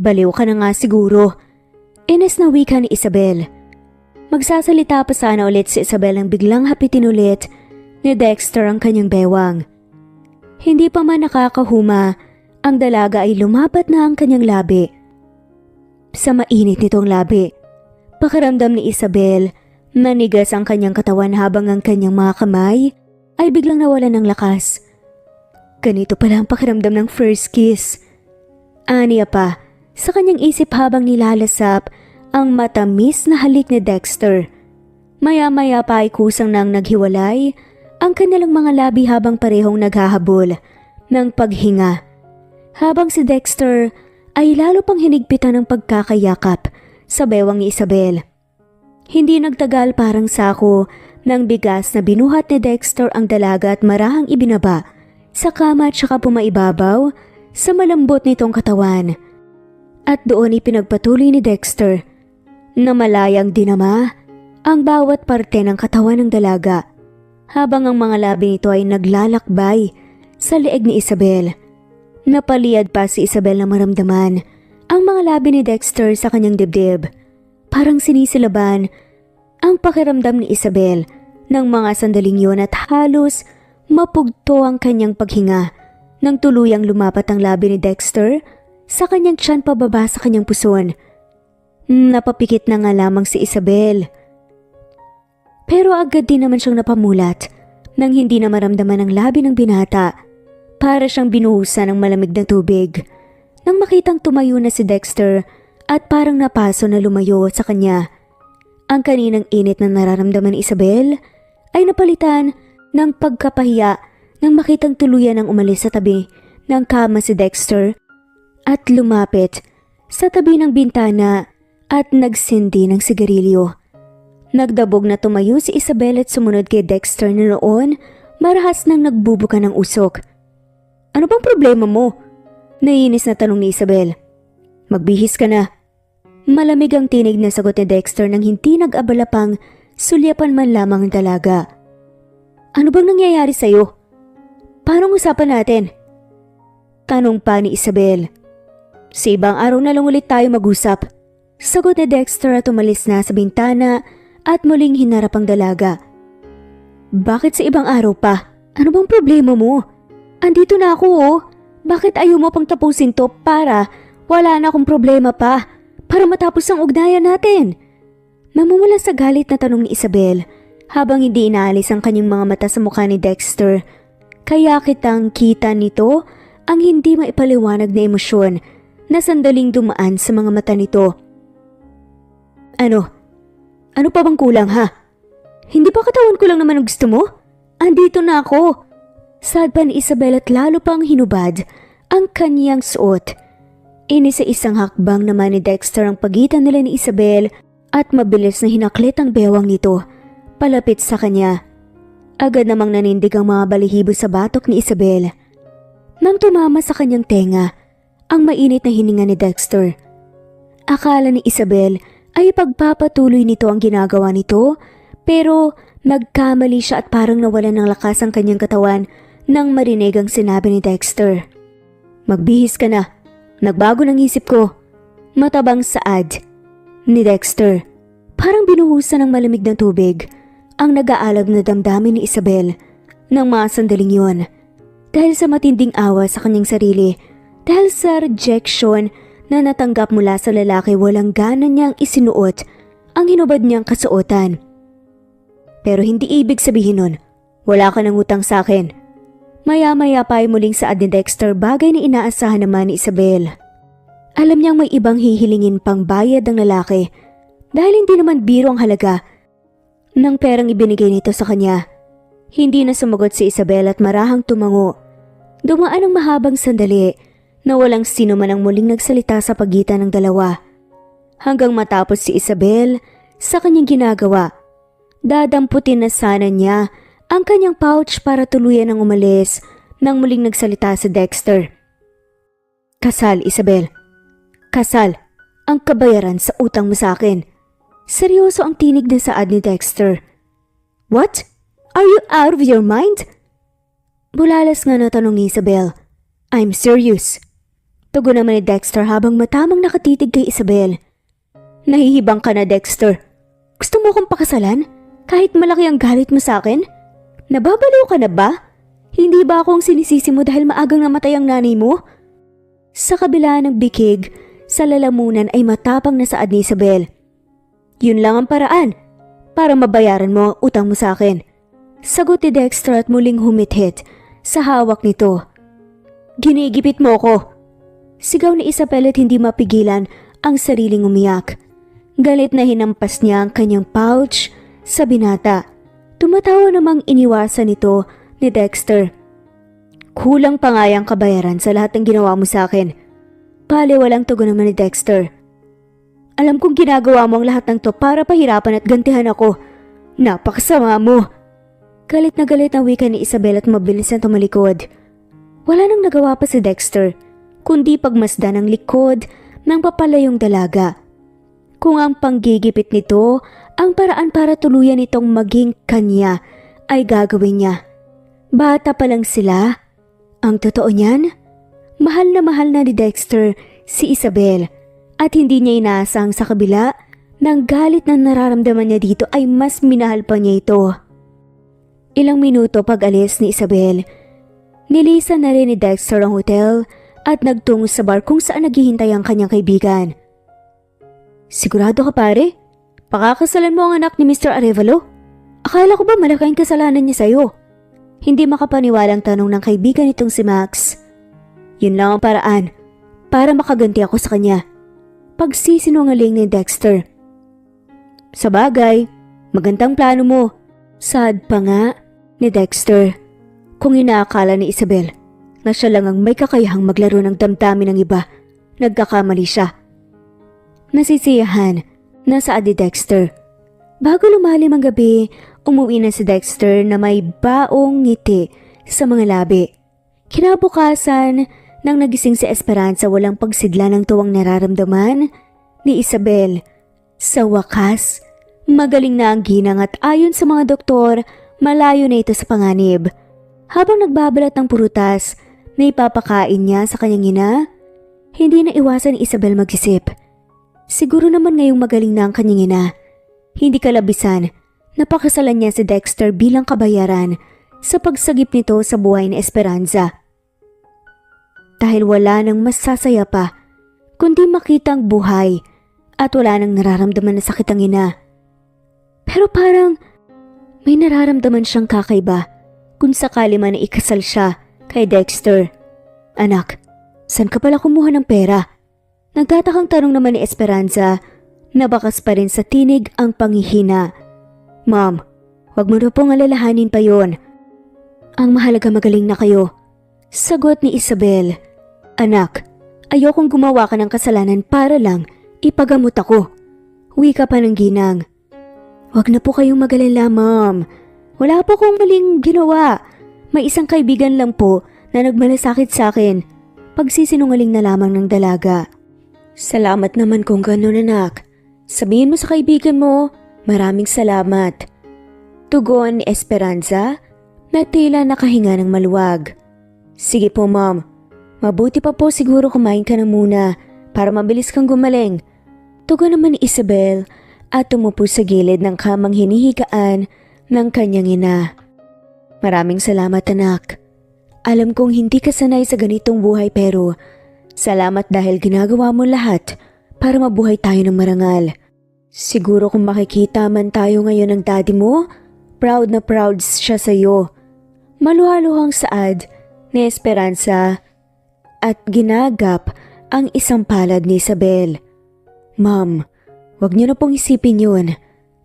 "Baliw ka na nga siguro." Ines na wika ni Isabel. Magsasalita pa sana ulit si Isabel nang biglang hapitin ulit ni Dexter ang kanyang bewang. Hindi pa man nakakahuma, ang dalaga ay lumapat na ang kanyang labi. Sa mainit nitong labi, pakiramdam ni Isabel, nanigas ang kanyang katawan habang ang kanyang mga kamay ay biglang nawalan ng lakas. Ganito pala ang pakiramdam ng first kiss. Aniya pa sa kanyang isip habang nilalasap ang matamis na halik ni Dexter. Maya-maya pa ay kusang nang naghiwalay ang kanilang mga labi habang parehong naghahabol ng paghinga. Habang si Dexter ay lalo pang hinigpitan ng pagkakayakap sa bewang ni Isabel. Hindi nagtagal parang sako ng bigas na binuhat ni Dexter ang dalaga at marahang ibinaba sa kama at saka pumaibabaw sa malambot nitong katawan. At doon ipinagpatuloy ni Dexter na malayang dinama ang bawat parte ng katawan ng dalaga habang ang mga labi nito ay naglalakbay sa leeg ni Isabel. Napaliyad pa si Isabel na maramdaman ang mga labi ni Dexter sa kanyang dibdib. Parang sinisilaban ang pakiramdam ni Isabel ng mga sandaling yun at halos mapugto ang kanyang paghinga nang tuluyang lumapat ang labi ni Dexter sa kanyang tiyan pababa sa kanyang puson. Napapikit na nga lamang si Isabel. Pero agad din naman siyang napamulat nang hindi na maramdaman ang labi ng binata. Para siyang binuhusan ng malamig na tubig. Nang makitang tumayo na si Dexter at parang napaso na lumayo sa kanya. Ang kaninang init na nararamdaman ni Isabel ay napalitan ng pagkapahiya nang makitang tuluyan ng umalis sa tabi ng kama si Dexter at lumapit sa tabi ng bintana at nagsindi ng sigarilyo. Nagdabog na tumayo si Isabel at sumunod kay Dexter na noon marahas nang nagbubuka ng usok. "Ano bang problema mo?" Naiinis na tanong ni Isabel. "Magbihis ka na." Malamig ang tinig na sagot ni Dexter nang hindi nag-abala pang sulyapan man lamang ang dalaga. "Ano bang nangyayari sa'yo? Paano usapan natin?" Tanong pa ni Isabel. "Sa ibang araw na lang ulit tayo mag-usap." Sagot ni Dexter at umalis na sa bintana at muling hinarap ang dalaga. "Bakit sa ibang araw pa? Ano bang problema mo? Andito na ako oh. Bakit ayaw mo pang tapusin to para wala na akong problema pa? Para matapos ang ugnayan natin?" Namumula sa galit na tanong ni Isabel habang hindi inaalis ang kanyang mga mata sa mukha ni Dexter. Kaya kitang kita nito ang hindi maipaliwanag na emosyon na sandaling dumaan sa mga mata nito. "Ano? Ano pa bang kulang ha? Hindi ba katawan ko lang naman ang gusto mo? Andito na ako. Sad pa ni Isabel at lalo pang hinubad ang kanyang suot. Sa isang hakbang naman ni Dexter ang pagitan nila ni Isabel at mabilis na hinaklit ang bewang nito palapit sa kanya. Agad namang nanindig ang mga balahibo sa batok ni Isabel. Nang tumama sa kanyang tenga ang mainit na hininga ni Dexter. Akala ni Isabel ay pagpapatuloy nito ang ginagawa nito pero nagkamali siya at parang nawalan ng lakas ang kanyang katawan nang marinig ang sinabi ni Dexter. Magbihis ka na. Nagbago ng isip ko. Matabang saad ni Dexter. Parang binuhusan ng malamig na tubig ang nag-aalab na damdamin ni Isabel ng mga sandaling yun. Dahil sa matinding awa sa kanyang sarili, dahil sa rejection na natanggap mula sa lalaki, walang gana niyang isinuot ang hinubad niyang kasuotan. Pero hindi ibig sabihin nun, wala ka ng utang sa akin. Maya-maya pa ay muling saad ni Dexter, bagay na inaasahan naman ni Isabel. Alam niyang may ibang hihilingin pang bayad ng lalaki dahil hindi naman biro ang halaga ng perang ibinigay nito sa kanya. Hindi na sumagot si Isabel at marahang tumango. Dumaan ang mahabang sandali na walang sino man ang muling nagsalita sa pagitan ng dalawa. Hanggang matapos si Isabel sa kanyang ginagawa, dadamputin na sana niya ang kanyang pouch para tuluyan ng umalis nang muling nagsalita si Dexter. Kasal, Isabel. Kasal. Ang kabayaran sa utang mo sa akin. Seryoso ang tinig na saad ni Dexter. What? Are you out of your mind? Bulalas nga na tanong ni Isabel. I'm serious. Tugon naman ni Dexter habang matamang nakatitig kay Isabel. Nahihibang ka na, Dexter. Gusto mo akong pakasalan? Kahit malaki ang galit mo sa akin? Nababaliw ka na ba? Hindi ba akong sinisisi mo dahil maagang namatay ang nanay mo? Sa kabila ng bikig, sa lalamunan ay matapang na saad ni Isabel. Yun lang ang paraan para mabayaran mo ang utang mo sa akin. Sagot ni Dexter at muling humithit sa hawak nito. Ginigipit mo ko. Sigaw ni Isabel at hindi mapigilan ang sariling umiyak. Galit na hinampas niya ang kanyang pouch sa binata. Tumatawa namang iniwasan nito ni Dexter. Kulang pa nga yung kabayaran sa lahat ng ginawa mo sa akin. Paliwalang tugon naman ni Dexter. Alam kong ginagawa mo ang lahat ng to para pahirapan at gantihan ako. Napakasama mo. Galit na galit ang wika ni Isabel at mabilis na tumalikod. Wala nang nagawa pa si Dexter, kundi pagmasdan ang likod ng papalayong dalaga. Kung ang panggigipit nito ang paraan para tuluyan itong maging kanya, ay gagawin niya. Bata pa lang sila. Ang totoo niyan, mahal na ni Dexter si Isabel at hindi niya inaasang sa kabila ng galit na nararamdaman niya dito ay mas minahal pa niya ito. Ilang minuto pag-alis ni Isabel, nilisan na rin ni Dexter ang hotel at nagtungo sa bar kung saan naghihintay ang kanyang kaibigan. Sigurado ka pare? Pakakasalan mo ang anak ni Mr. Arevalo? Akala ko ba malaking kasalanan niya sa'yo? Hindi makapaniwalang tanong ng kaibigan nitong si Max. Yun lang ang paraan para makaganti ako sa kanya. Pagsisinungaling ni Dexter. Sa bagay, magandang plano mo. Sad pa nga ni Dexter. Kung inaakala ni Isabel na siya lang ang may kakayahang maglaro ng damdamin ng iba, nagkakamali siya. Nasisiyahan na saad ni Dexter. Bago lumalim ang gabi, umuwi na si Dexter na may baong ngiti sa mga labi. Kinabukasan, nang nagising si Esperanza, walang pagsidla ng tuwang nararamdaman ni Isabel. Sa wakas, magaling na ang ginang at ayon sa mga doktor, malayo na ito sa panganib. Habang nagbabalat ng prutas na ipapakain niya sa kanyang ina, hindi na iwasan ni Isabel mag-isip. Siguro naman ngayong magaling na ang kanyang ina, hindi kalabisan, napakasalan niya si Dexter bilang kabayaran sa pagsagip nito sa buhay ni Esperanza. Dahil wala nang masasaya pa, kundi makita ang buhay at wala nang nararamdaman na sakit ang ina. Pero parang may nararamdaman siyang kakaiba kung sakali man na ikasal siya kay Dexter. Anak, saan ka pala kumuha ng pera? Nagtatakang tanong naman ni Esperanza Nabakas pa rin sa tinig ang panghihina. Ma'am, wag mo na pong alalahanin pa yon. Ang mahalaga magaling na kayo. Sagot ni Isabel. Anak, ayokong gumawa ka ng kasalanan para lang ipagamot ako. Wika pa ng ginang. Wag na po kayong magalala, ma'am. Wala po akong maling ginawa. May isang kaibigan lang po na nagmalasakit sa akin. Pagsisinungaling na lamang ng dalaga. Salamat naman kung gano'n, anak. Sabihin mo sa kaibigan mo, maraming salamat. Tugon ni Esperanza na tila nakahinga ng maluwag. Sige po, ma'am. Mabuti pa po siguro kumain ka na muna para mabilis kang gumaling. Tugon naman ni Isabel at tumupo sa gilid ng kamang hinihigaan ng kanyang ina. Maraming salamat, anak. Alam kong hindi ka sanay sa ganitong buhay pero salamat dahil ginagawa mo lahat para mabuhay tayo ng marangal. Siguro kung makikita man tayo ngayon ng daddy mo, proud na proud siya sa iyo. Maluhaluhang saad ni Esperanza at ginagap ang isang palad ni Isabel. Ma'am, wag niyo na pong isipin yun.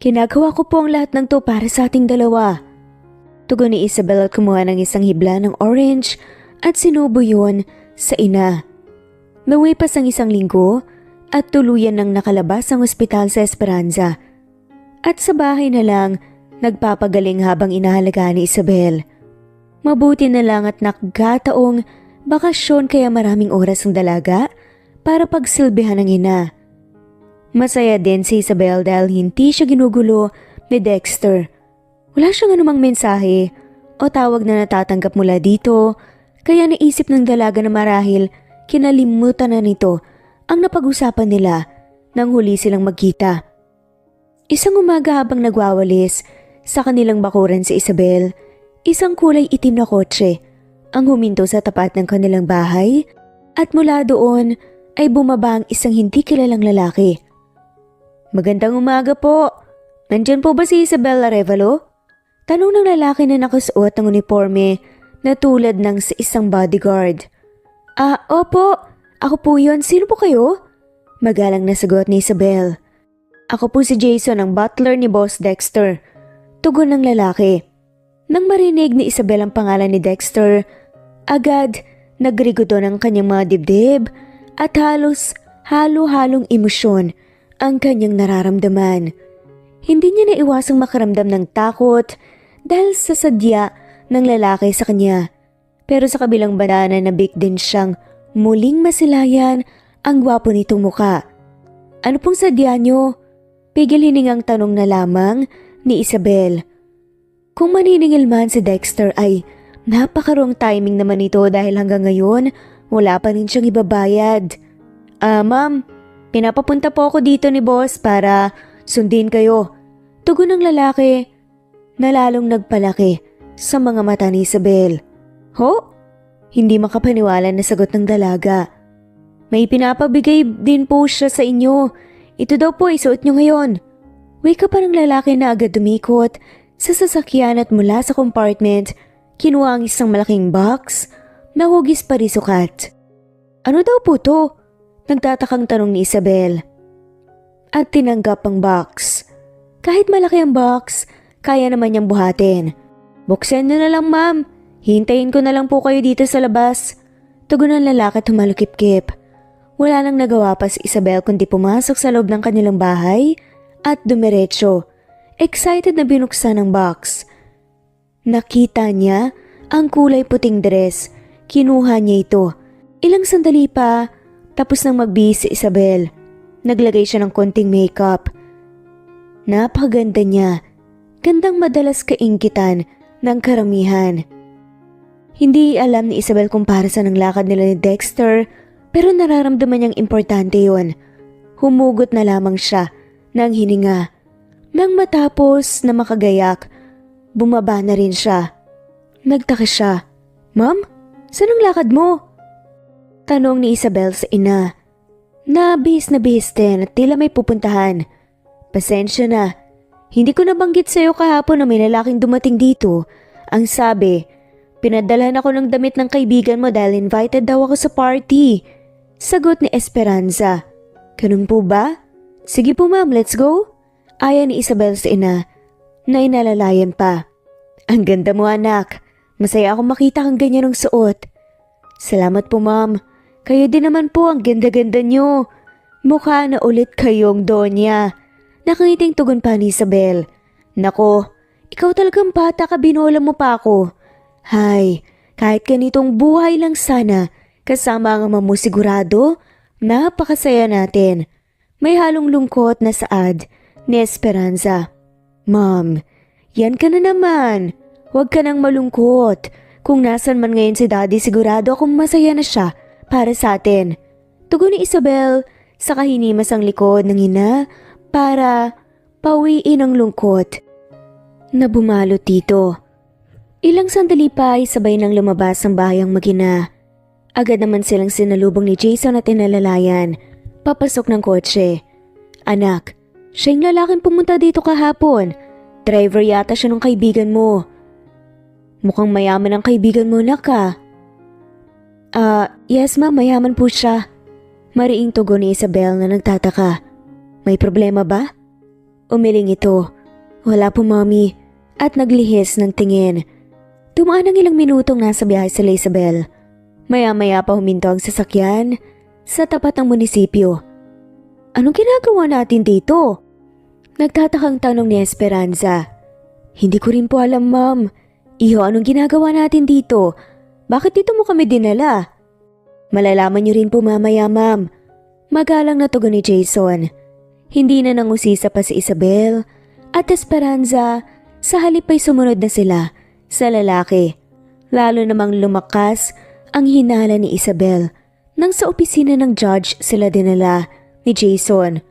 Kinagawa ko po ang lahat ng to para sa ating dalawa. Tugon ni Isabel at kumuha ng isang hibla ng orange at sinubo yun sa ina. Nawipas ang isang linggo at tuluyan nang nakalabas ang ospital sa Esperanza. At sa bahay na lang nagpapagaling habang inahalagaan ni Isabel. Mabuti na lang at nakagataong bakasyon kaya maraming oras ang dalaga para pagsilbihan ng ina. Masaya din si Isabel dahil hindi siya ginugulo ni Dexter. Wala siyang anumang mensahe o tawag na natatanggap mula dito kaya naisip ng dalaga na marahil kinalimutan na nito ang napag-usapan nila nang huli silang magkita. Isang umaga habang nagwawalis sa kanilang bakuran si Isabel, isang kulay itim na kotse ang huminto sa tapat ng kanilang bahay at mula doon ay bumaba ang isang hindi kilalang lalaki. Magandang umaga po. Nandyan po ba si Isabel Arevalo? Tanong ng lalaki na nakasuot ng uniforme na tulad ng sa isang bodyguard. Opo. Ako po yun. Sino po kayo? Magalang na sagot ni Isabel. Ako po si Jason, ang butler ni Boss Dexter. Tugon ng lalaki. Nang marinig ni Isabel ang pangalan ni Dexter, agad nagrigodo ng kanyang mga dibdib at halos halo-halong emosyon ang kanyang nararamdaman. Hindi niya naiwasang makaramdam ng takot dahil sa sadya ng lalaki sa kanya. Pero sa kabilang banda nabik din siyang muling masilayan ang gwapo nitong muka. Ano pong sadya niyo? Pigil hiningang tanong na lamang ni Isabel. Kung maniningil man si Dexter ay napakarong timing naman ito dahil hanggang ngayon wala pa rin siyang ibabayad. Ma'am, pinapapunta po ako dito ni boss para sundin kayo. Tugon ng lalaki na lalong nagpalaki sa mga mata ni Isabel. Ho? Hindi makapaniwala na sagot ng dalaga. May pinapabigay din po siya sa inyo. Ito daw po isuot nyo ngayon. Wika pa ng lalaki na agad dumikot sa sasakyan at mula sa compartment, kinuha ang isang malaking box na hugis pa rin sukat. Ano daw po to? Nagtatakang tanong ni Isabel. At tinanggap ang box. Kahit malaki ang box, kaya naman niyang buhatin. Buksan na lang ma'am. Hintayin ko na lang po kayo dito sa labas. Tugon ng lalaki at humalukip-kip. Wala nang nagawa pa si Isabel kundi pumasok sa loob ng kanilang bahay at dumiretso. Excited na binuksan ang box. Nakita niya ang kulay puting dress. Kinuha niya ito. Ilang sandali pa, tapos nang magbihis si Isabel. Naglagay siya ng konting makeup. Napakaganda niya. Gandang madalas kainggitan ng karamihan. Hindi alam ni Isabel kung para saan ang lakad nila ni Dexter, pero nararamdaman niyang importante yon. Humugot na lamang siya ng hininga. Nang matapos na makagayak, bumaba na rin siya. Nagtaka siya. Ma'am, saan ang lakad mo? Tanong ni Isabel sa ina. Nabihis din at tila may pupuntahan. Pasensya na. Hindi ko nabanggit sa'yo kahapon na may lalaking dumating dito. Ang sabi, pinadalhan ako ng damit ng kaibigan mo dahil invited daw ako sa party. Sagot ni Esperanza. Ganun po ba? Sige po ma'am, let's go. Aya ni Isabel sa ina na inalalayan pa. Ang ganda mo anak. Masaya akong makita kang ganyan ng suot. Salamat po ma'am. Kayo din naman po, ang ganda-ganda nyo. Mukha na ulit kayong Donya. Nakangiting tugon pa ni Isabel. Nako, ikaw talagang bata ka, binola mo pa ako. Hay, kahit ganitong buhay lang sana, kasama ang ama mo sigurado, napakasaya natin. May halong lungkot na saad ni Esperanza. Ma'am, yan ka na naman. Huwag ka nang malungkot. Kung nasan man ngayon si Daddy, sigurado akong masaya na siya para sa atin. Tugon ni Isabel sa kahinimas ang likod ng ina para pawiin ang lungkot na bumalot dito. Ilang sandali pa ay sabay nang lumabas ang bahayang mag-ina. Agad naman silang sinalubong ni Jason at inalalayan. Papasok ng kotse. Anak, siya yung lalaking pumunta dito kahapon. Driver yata siya ng kaibigan mo. Mukhang mayaman ang kaibigan mo, anak ka. Yes ma'am, mayaman po siya. Mariing tugon ni Isabel na nagtataka. May problema ba? Umiling ito. Wala po mami. At naglihis ng tingin. Dumaan ang ilang minutong nasa biyahe sila Isabel. Maya-maya pa huminto ang sasakyan sa tapat ng munisipyo. Anong ginagawa natin dito? Nagtatakang tanong ni Esperanza. Hindi ko rin po alam ma'am. Iho, anong ginagawa natin dito? Bakit dito mo kami dinala? Malalaman niyo rin po mamaya ma'am. Magalang na tugon ni Jason. Hindi na nangusisa pa si Isabel at Esperanza, sa halip ay sumunod na sila sa lalaki. Lalo namang lumakas ang hinala ni Isabel nang sa opisina ng judge sila dinala ni Jason.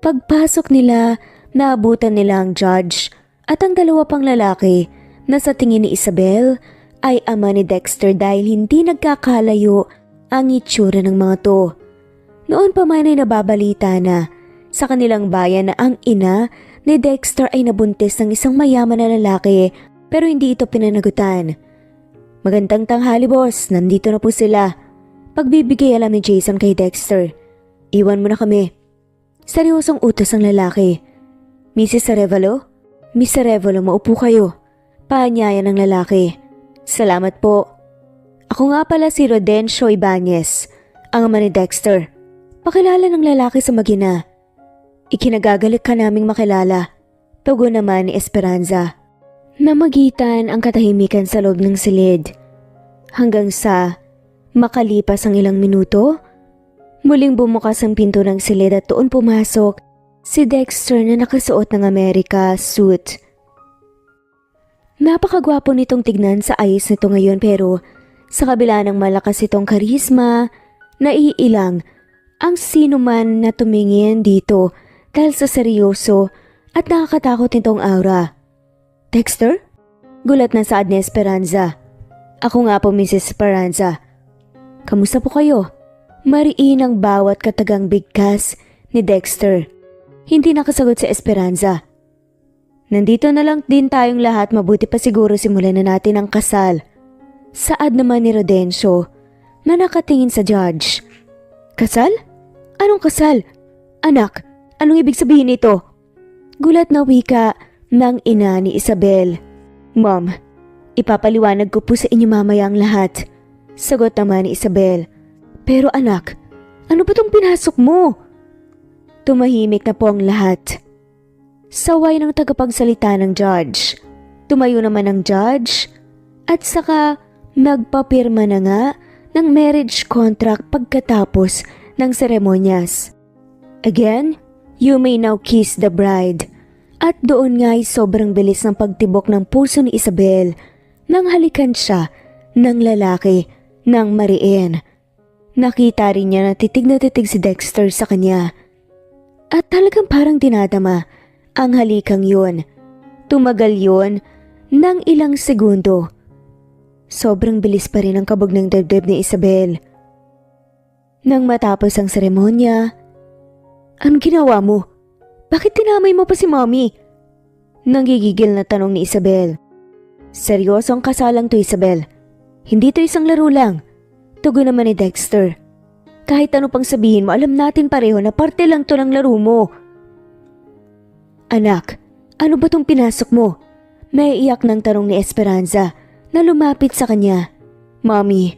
Pagpasok nila, naabutan nila ang judge at ang dalawa pang lalaki na sa tingin ni Isabel ay ama ni Dexter dahil hindi nagkakalayo ang itsura ng mga to. Noon pa man ay nababalita na sa kanilang bayan na ang ina ni Dexter ay nabuntis ng isang mayaman na lalaki pero hindi ito pinanagutan. Magandang tanghali boss, nandito na po sila. Pagbibigay alam ni Jason kay Dexter. Iwan mo na kami. Seryosong utos ang lalaki. Mrs. Arevalo? Miss Arevalo, maupo kayo. Paanyaya ng lalaki. Salamat po. Ako nga pala si Rodencio Ibanez, ang ama ni Dexter. Pakilala ng lalaki sa mag-ina. Ikinagagalit ka naming makilala. Tugon naman ni Esperanza. Namagitan ang katahimikan sa loob ng silid. Hanggang sa makalipas ang ilang minuto, muling bumukas ang pinto ng silid at doon pumasok si Dexter na nakasuot ng America suit. Napakagwapo nitong tignan sa ayos nito ngayon pero sa kabila ng malakas itong karisma, naiilang ang sino man na tumingin dito dahil sa seryoso at nakakatakot nitong aura. Dexter? Gulat na saad ni Esperanza. Ako nga po Mrs. Esperanza. Kamusta po kayo? Mariin ang bawat katagang bigkas ni Dexter. Hindi nakasagot si Esperanza. Nandito na lang din tayong lahat, mabuti pa siguro simulan na natin ang kasal. Saad naman ni Rodencio na nakatingin sa judge. Kasal? Anong kasal? Anak, anong ibig sabihin nito? Gulat na wika ng ina ni Isabel. Mom, ipapaliwanag ko po sa inyo mamaya ang lahat. Sagot naman ni Isabel. Pero anak, ano ba tong pinasok mo? Tumahimik na po ang lahat. Saway ng tagapagsalita ng judge. Tumayo naman ang judge at saka nagpapirma na nga ng marriage contract pagkatapos ng seremonyas. Again, you may now kiss the bride. At doon nga ay sobrang bilis ng pagtibok ng puso ni Isabel nang halikan siya ng lalaki ng mariin. Nakita rin niya na titig si Dexter sa kanya. At talagang parang dinadama ang halikang yun. Tumagal yun ng ilang segundo. Sobrang bilis pa rin ang kabog ng dibdib ni Isabel. Nang matapos ang seremonya, anong ginawa mo? Bakit tinamay mo pa si Mommy? Nanggigigil na tanong ni Isabel. Seryosong kasalang to Isabel. Hindi to isang laro lang. Tugon naman ni Dexter. Kahit ano pang sabihin mo, alam natin pareho na parte lang to ng laro mo. Anak, ano ba tong pinasok mo? May iyak ng tanong ni Esperanza na lumapit sa kanya. Mommy,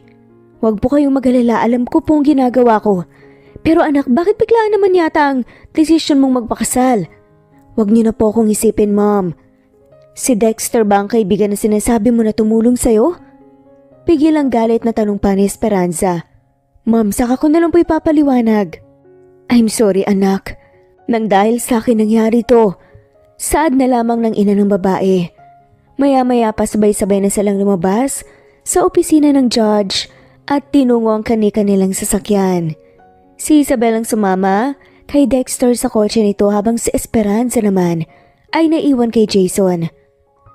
wag po kayong mag-alala, alam ko po ang ginagawa ko. Pero anak, bakit biglaan naman yata ang desisyon mong magpakasal? Wag niyo na po akong isipin, Mom. Si Dexter ba ang kaibigan na sinasabi mo na tumulong sa'yo? Pigil ang galit na tanong pa ni Esperanza. Mom, saka ko na lang po ipapaliwanag. I'm sorry anak, nang dahil sa akin nangyari to. Saad na lamang ng ina ng babae. Maya-maya pa sabay-sabay na silang lumabas sa opisina ng judge at tinungo ang kani-kanilang sasakyan. Si Isabel ang sumama kay Dexter sa kotse nito habang si Esperanza naman ay naiwan kay Jason.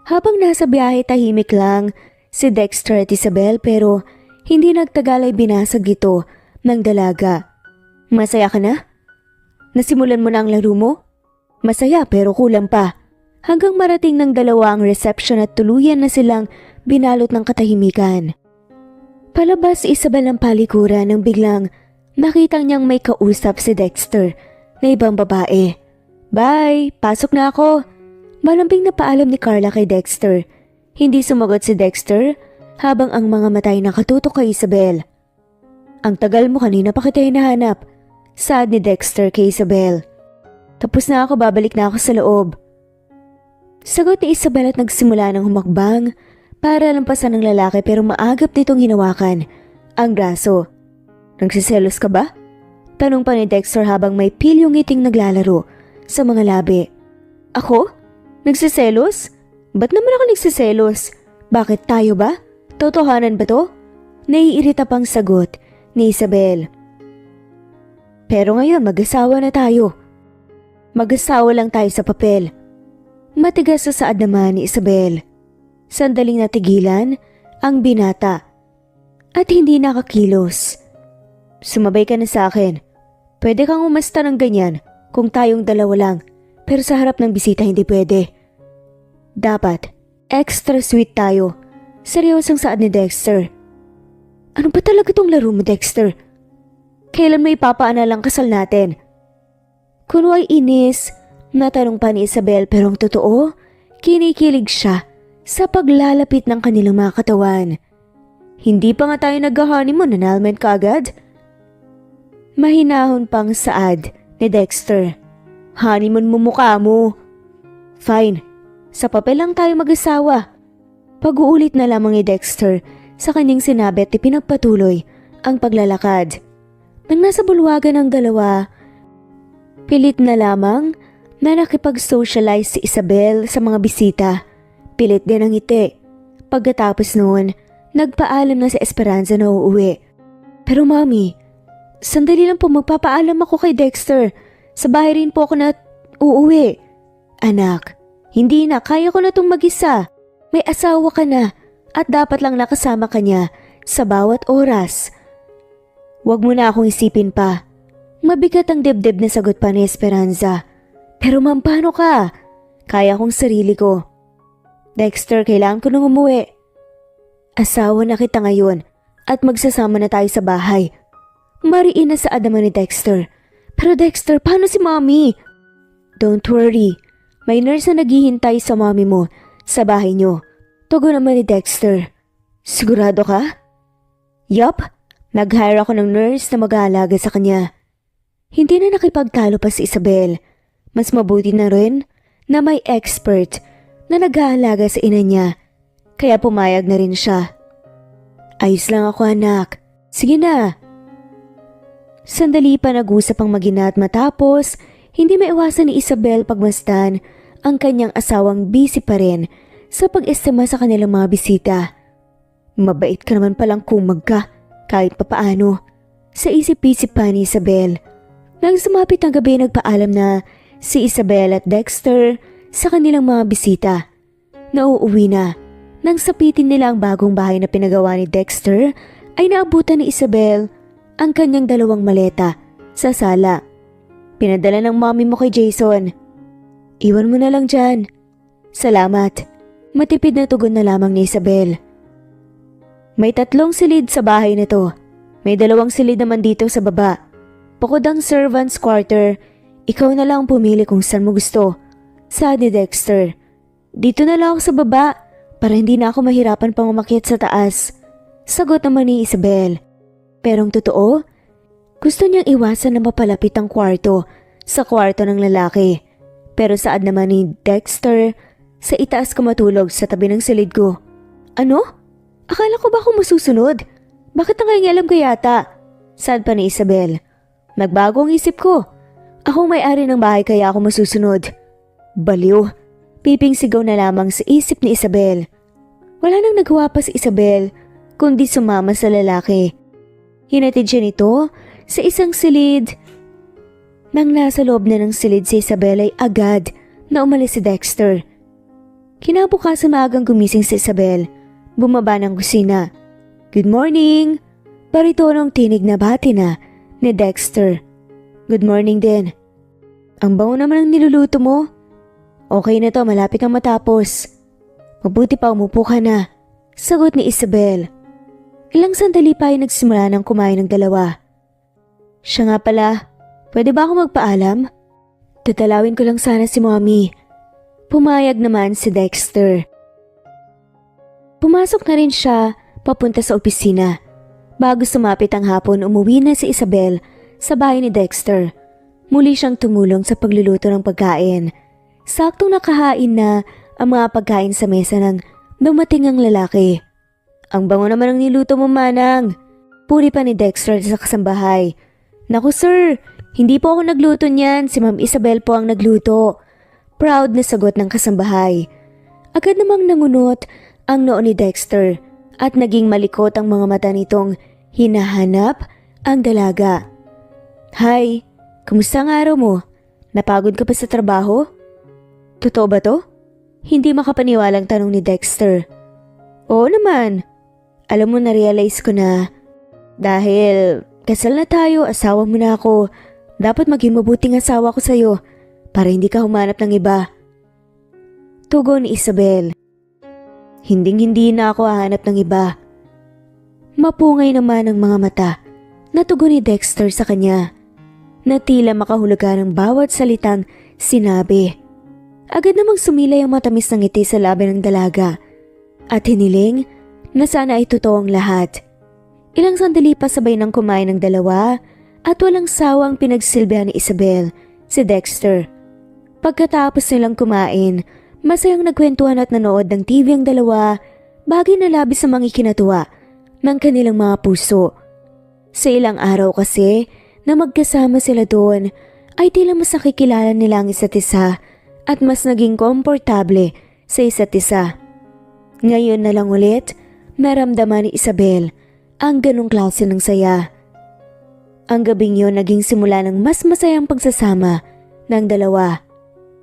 Habang nasa biyahe tahimik lang si Dexter at Isabel pero hindi nagtagal ay binasag ito ng dalaga. Masaya ka na? Nasimulan mo na ang laro mo? Masaya pero kulang pa. Hanggang marating ng dalawa ang reception at tuluyan na silang binalot ng katahimikan. Palabas si Isabel ng palikuran nang biglang nakita niyang may kausap si Dexter na ibang babae. Bye! Pasok na ako! Malambing na paalam ni Carla kay Dexter. Hindi sumagot si Dexter habang ang mga mata ay nakatutok kay Isabel. Ang tagal mo, kanina pa kita hinahanap. Saad ni Dexter kay Isabel. Tapos na ako, babalik na ako sa loob. Sagot ni Isabel at nagsimula ng humakbang para lampasan ng lalaki pero maagap nitong hinawakan ang braso. Nagsiselos ka ba? Tanong pa ni Dexter habang may pilyong ngiting naglalaro sa mga labi. Ako? Nagsiselos? Ba't naman ako nagsiselos? Bakit, tayo ba? Totohanan ba to? Naiirita pang sagot ni Isabel. Pero ngayon mag-asawa na tayo. Mag-asawa lang tayo sa papel. Matigas sa saad naman ni Isabel. Sandaling natigilan ang binata at hindi nakakilos. Sumabay ka na sa akin. Pwede kang umasta ng ganyan kung tayong dalawa lang, pero sa harap ng bisita hindi pwede. Dapat extra sweet tayo. Seryosong saad ni Dexter. Ano ba talaga tong laro mo, Dexter? Kailan mo ipapaanalang kasal natin? Kuno ay inis, natanong pa ni Isabel pero ang totoo, kinikilig siya sa paglalapit ng kanilang mga katawan. Hindi pa nga tayo nag-honeymoon, annulment ka agad? Mahinahon pang saad ni Dexter. Honeymoon mo mukha mo. Fine, sa papel lang tayo mag-asawa. Pag-uulit na lamang ni Dexter sa kanyang sinabi at ipinagpatuloy ang paglalakad. Nang nasa bulwagan ng dalawa, pilit na lamang na nakipag-socialize si Isabel sa mga bisita. Pilit din ang ngiti. Pagkatapos noon, nagpaalam na si Esperanza na uuwi. Pero mami, sandali lang po, magpapaalam ako kay Dexter. Sa bahay rin po ako na uuwi. Anak, hindi na, kaya ko na itong mag-isa. May asawa ka na at dapat lang nakasama ka niya sa bawat oras. Huwag mo na akong isipin pa. Mabigat ang dibdib na sagot pa ni Esperanza. Pero ma'am, paano ka? Kaya kong sarili ko. Dexter, kailangan ko nang umuwi. Asawa na kita ngayon at magsasama na tayo sa bahay. Mariin na sa adaman ni Dexter. Pero Dexter, paano si mommy? Don't worry. May nurse na naghihintay sa mommy mo sa bahay niyo. Tugon naman ni Dexter. Sigurado ka? Yup. Nag-hire ako ng nurse na mag-aalaga sa kanya. Hindi na nakipagtalo pa si Isabel. Mas mabuti na rin na may expert na nag-aalaga sa ina niya. Kaya pumayag na rin siya. Ayos lang ako anak. Sige na. Sandali pa nag-usap ang mag-ina at matapos, hindi maiwasan ni Isabel pagmasdan ang kanyang asawang busy pa rin sa pag-estima sa kanilang mga bisita. Mabait ka naman palang kumag ka. Kahit papaano, sa isip-isip pa ni Isabel. Nang sumapit ang gabi, nagpaalam na si Isabel at Dexter sa kanilang mga bisita. Nauuwi na. Nang sapitin nila ang bagong bahay na pinagawa ni Dexter, ay naabutan ni Isabel ang kanyang dalawang maleta sa sala. Pinadala ng mommy mo kay Jason. Iwan mo na lang dyan. Salamat. Matipid na tugon na lamang ni Isabel. May 3 silid sa bahay nito. May 2 silid naman dito sa baba. Bukod ang servants' quarter, ikaw na lang pumili kung saan mo gusto. Saad ni Dexter. Dito na lang ako sa baba para hindi na ako mahirapan pang umakyat sa taas. Sagot naman ni Isabel. Pero ang totoo, gusto niyang iwasan na mapalapit ang kwarto sa kwarto ng lalaki. Pero saad naman ni Dexter, sa itaas ko matulog sa tabi ng silid ko. Ano? Akala ko ba akong masusunod? Bakit nangangialam ka yata? Saad pa ni Isabel. Nagbago ang isip ko. Akong may-ari ng bahay kaya ako masusunod. Baliw. Piping sigaw na lamang sa isip ni Isabel. Wala nang nagawa pa si Isabel kundi sumama sa lalaki. Hinatid siya nito sa isang silid. Nang nasa loob na ng silid si Isabel ay agad na umalis si Dexter. Kinabukasan maagang gumising si Isabel. Bumaba ng kusina. Good morning! Baritonong tinig na bati na ni Dexter. Good morning din. Ang bango naman ang niluluto mo. Okay na to, malapit ang matapos. Mabuti pa umupo ka na. Sagot ni Isabel. Ilang sandali pa ay nagsimula ng kumain ng dalawa. Siya nga pala, pwede ba ako magpaalam? Tatalawin ko lang sana si Mommy. Pumayag naman si Dexter. Pumasok na rin siya papunta sa opisina. Bago sumapit ang hapon, umuwi na si Isabel sa bahay ni Dexter. Muli siyang tumulong sa pagluluto ng pagkain. Saktong nakahain na ang mga pagkain sa mesa nang dumating ang lalaki. Ang bango naman ang niluto mo, Manang. Puri pa ni Dexter sa kasambahay. Naku sir, hindi po ako nagluto niyan. Si Ma'am Isabel po ang nagluto. Proud na sagot ng kasambahay. Agad namang nangunot ang noo ni Dexter at naging malikot ang mga mata nitong hinahanap ang dalaga. Hi, kumusta ang araw mo? Napagod ka pa sa trabaho? Totoo ba to? Hindi makapaniwalang tanong ni Dexter. Oo naman. Alam mo, na-realize ko na dahil kasal na tayo, asawa mo na ako, dapat maging mabuting asawa ko sa'yo para hindi ka humanap ng iba. Tugon ni Isabel. Hinding-hindi na ako hahanap ng iba. Mapungay naman ang mga mata na tugon ni Dexter sa kanya na tila makahulugan ng bawat salitang sinabi. Agad namang sumilay ang matamis ng ngiti sa labi ng dalaga at hiniling na sana ay totoo ang lahat. Ilang sandali pa sabay nang kumain ng dalawa at walang sawang pinagsilbihan ni Isabel si Dexter. Pagkatapos nilang kumain, masayang nagkwentuhan at nanood ng TV ang dalawa, bagay na labis sa mga ikinatuwa ng kanilang mga puso. Sa ilang araw kasi na magkasama sila doon ay tila mas nakikilala nila ang isa't isa at mas naging komportable sa isa't isa. Ngayon na lang ulit, naramdaman ni Isabel ang ganong klase ng saya. Ang gabing yun naging simula ng mas masayang pagsasama ng dalawa.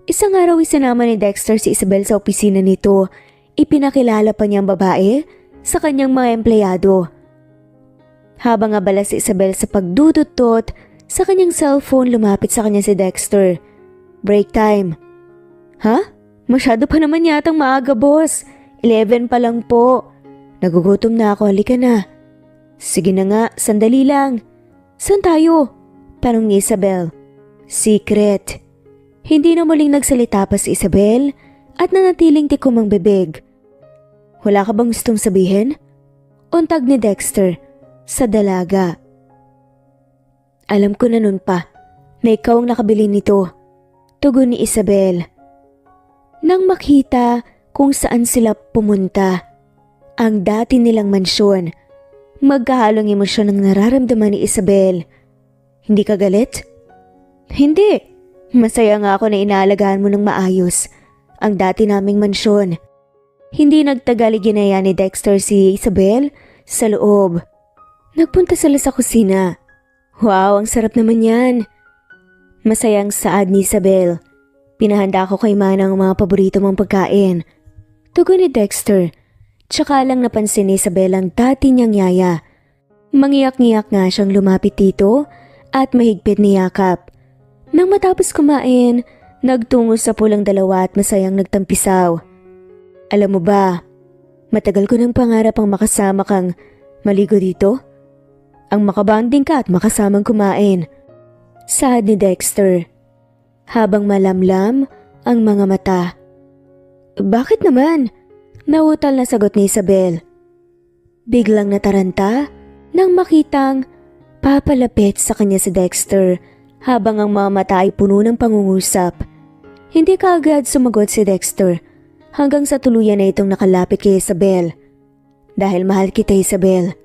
Isang araw isinama ni Dexter si Isabel sa opisina nito. Ipinakilala pa niyang babae sa kanyang mga empleyado. Habang abala si Isabel sa pagdudutot sa kanyang cellphone, lumapit sa kanya si Dexter. Break time. Ha? Masyado pa naman yatang maaga, boss. 11 pa lang po. Nagugutom na ako, halika na. Sige na nga, sandali lang. Saan tayo? Tanong ni Isabel. Secret. Hindi na muling nagsalita pa si Isabel at nanatiling tikom ang bibig. Wala ka bang gustong sabihin? Untag ni Dexter sa dalaga. Alam ko na nun pa na ikaw ang nakabili nito. Tugon ni Isabel. Nang makita kung saan sila pumunta, ang dati nilang mansyon, magkahalong emosyon ang nararamdaman ni Isabel. Hindi ka galit? Hindi. Masaya nga ako na inaalagaan mo ng maayos ang dati naming mansyon. Hindi nagtagal ginaya ni Dexter si Isabel sa loob. Nagpunta sila sa kusina. Wow, ang sarap naman yan. Masayang saad ni Isabel. Pinahanda ko kay Manang ang mga paborito mong pagkain. Tugon ni Dexter. Tsaka lang napansin ni Isabel ang dati niyang yaya. Mangiyak-ngiyak nga siyang lumapit dito at mahigpit niyakap. Nang matapos kumain, nagtungo sa pulang dalawa at masayang nagtampisaw. Alam mo ba, matagal ko ng pangarap ang makasama kang maligo dito. Ang makabanding ka at makasamang kumain. Saad ni Dexter. Habang malamlam ang mga mata. Bakit naman? Nautal na sagot ni Isabel. Biglang nataranta nang makitang papalapit sa kanya si Dexter habang ang mga mata ay puno ng pangungusap. Hindi kaagad sumagot si Dexter hanggang sa tuluyan na itong nakalapit kay Isabel. Dahil mahal kita, Isabel.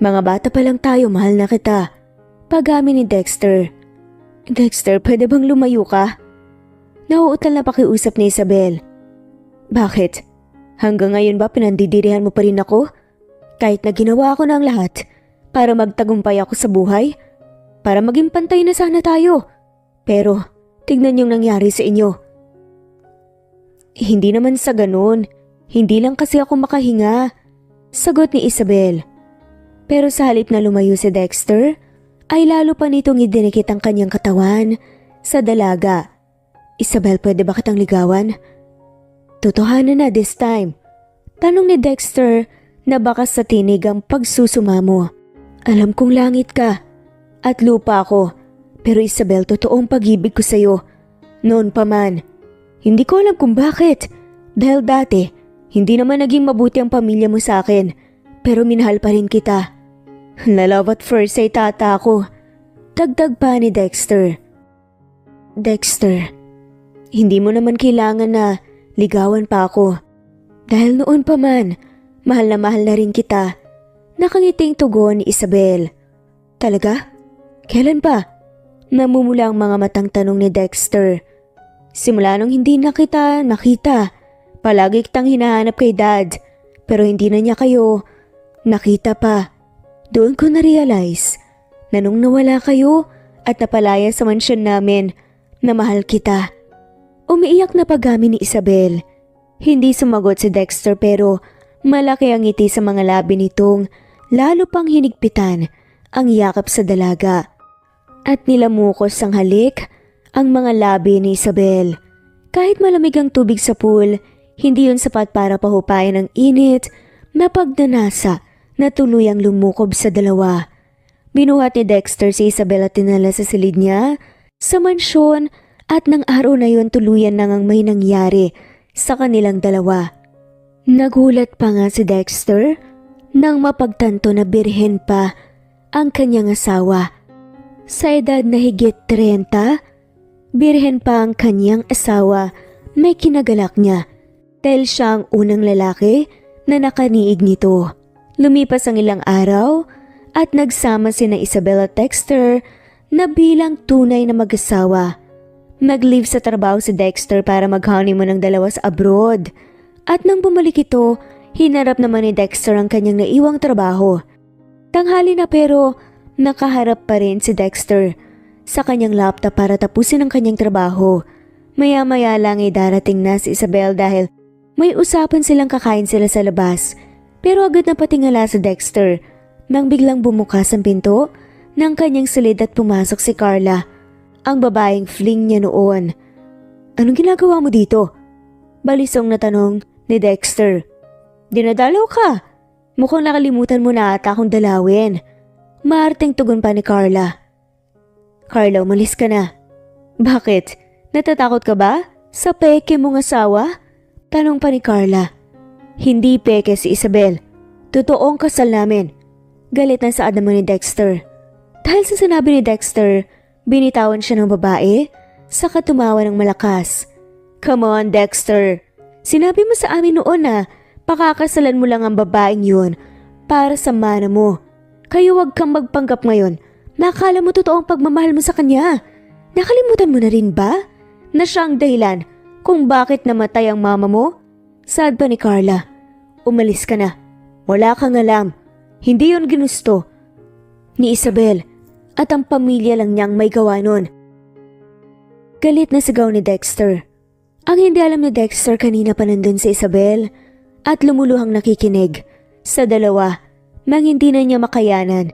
Mga bata pa lang tayo, mahal na kita. Pag-amin ni Dexter. Dexter, pwede bang lumayo ka? Nauutal na pakiusap ni Isabel. Bakit? Hanggang ngayon ba pinandidirihan mo pa rin ako? Kahit na ginawa ko na ang lahat para magtagumpay ako sa buhay? Para maging pantay na sana tayo. Pero tignan yung nangyari sa inyo. Hindi naman sa ganun. Hindi lang kasi ako makahinga. Sagot ni Isabel. Pero sa halip na lumayo si Dexter, ay lalo pa nitong idinikit ang kanyang katawan sa dalaga. Isabel, pwede ba kitang ligawan? Totohanan na this time. Tanong ni Dexter na bakas sa tinig ang pagsusumamo. Alam kong langit ka at lupa ako. Pero Isabel, totoong pag-ibig ko sa'yo. Noon pa man. Hindi ko alam kung bakit. Dahil dati, hindi naman naging mabuti ang pamilya mo sa akin. Pero minahal pa rin kita. Love at first sight ata ako. Dagdag pa ni Dexter. Dexter, hindi mo naman kailangan na ligawan pa ako. Dahil noon pa man, mahal na rin kita. Nakangiting tugon ni Isabel. Talaga? Kailan pa? Namumula ang mga matang tanong ni Dexter. Simula nung hindi na kita nakita. Palagi kitang hinahanap kay Dad. Pero hindi na niya kayo nakita pa. Doon ko na-realize na nung nawala kayo at napalaya sa mansyon namin na mahal kita. Umiiyak na pag-amin ni Isabel. Hindi sumagot si Dexter pero malaki ang ngiti sa mga labi nitong lalo pang hinigpitan ang yakap sa dalaga. At nilamukos ang halik ang mga labi ni Isabel. Kahit malamig ang tubig sa pool, hindi yun sapat para pahupayan ang init na pagnanasa na tuluyang lumukob sa dalawa. Binuhat ni Dexter si Isabel at tinala sa silid niya sa mansyon at ng araw na yun tuluyan nang ang may nangyari sa kanilang dalawa. Nagulat pa nga si Dexter nang mapagtanto na birhen pa ang kanyang asawa. Sa edad na higit 30, birhen pa ang kanyang asawa, may kinagalak niya dahil siya ang unang lalaki na nakaniig nito. Lumipas ang ilang araw at nagsama sina Isabel at Dexter na bilang tunay na mag-asawa. Nag-leave sa trabaho si Dexter para mag-honeymoon ng dalawa sa abroad. At nang bumalik ito, hinarap naman ni Dexter ang kanyang naiwang trabaho. Tanghali na pero nakaharap pa rin si Dexter sa kanyang laptop para tapusin ang kanyang trabaho. Maya-maya lang ay darating na si Isabel dahil may usapan silang kakain sila sa labas. Pero agad na patingala si Dexter nang biglang bumukas ang pinto ng kanyang silid at pumasok si Carla, ang babaeng fling niya noon. Anong ginagawa mo dito? Balisong na tanong ni Dexter. Dinadalaw ka. Mukhang nakalimutan mo na ata akong dalawin. Maarteng tugon pa ni Carla. Carla, umalis ka na. Bakit? Natatakot ka ba sa peke mong asawa? Tanong pa ni Carla. Hindi peke si Isabel. Totoong kasal namin. Galit na saad naman ni Dexter. Dahil sa sinabi ni Dexter, binitawan siya ng babae, saka tumawa ng malakas. Come on, Dexter. Sinabi mo sa amin noon na pakakasalan mo lang ang babaeng yun para sa mana mo. Kayo wag kang magpanggap ngayon. Nakala mo totoong pagmamahal mo sa kanya. Nakalimutan mo na rin ba na siya ang dahilan kung bakit namatay ang mama mo? Saad pa ni Carla. Umalis ka na. Wala kang alam. Hindi yun ginusto ni Isabel at ang pamilya lang niyang may gawa nun. Galit na sigaw ni Dexter. Ang hindi alam ni Dexter kanina pa nandun si Isabel at lumuluhang nakikinig sa dalawa nang hindi na niya makayanan.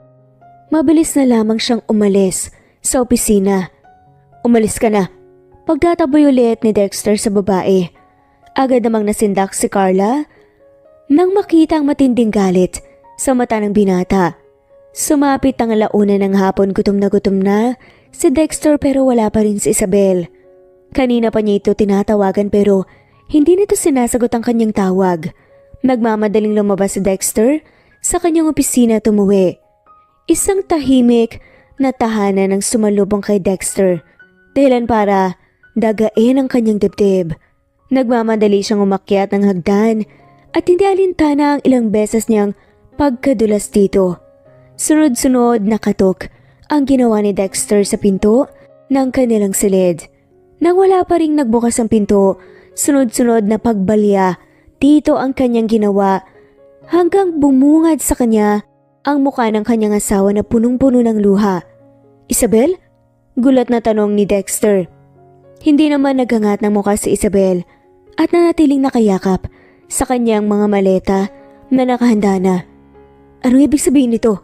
Mabilis na lamang siyang umalis sa opisina. Umalis ka na. Pagtataboy ulit ni Dexter sa babae. Agad namang nasindak si Carla nang makita ang matinding galit sa mata ng binata. Sumapit ang alauna ng hapon, gutom na si Dexter pero wala pa rin si Isabel. Kanina pa niya ito tinatawagan pero hindi nito sinasagot ang kanyang tawag. Nagmamadaling lumabas si Dexter sa kanyang opisina at umuwi. Isang tahimik na tahanan ang sumalubong kay Dexter. Dahilan para dagain ang kanyang dibdib. Nagmamadali siyang umakyat ng hagdan at hindi alintana ang ilang beses niyang pagkadulas dito. Sunod-sunod na katok ang ginawa ni Dexter sa pinto ng kanilang silid. Nang wala pa ring nagbukas ang pinto, sunod-sunod na pagbalya dito ang kanyang ginawa hanggang bumungad sa kanya ang mukha ng kanyang asawa na punong-puno ng luha. Isabel? Gulat na tanong ni Dexter. Hindi naman naghangat ng mukha si Isabel at nanatiling nakayakap sa kanyang mga maleta na nakahanda na. Anong ibig sabihin nito?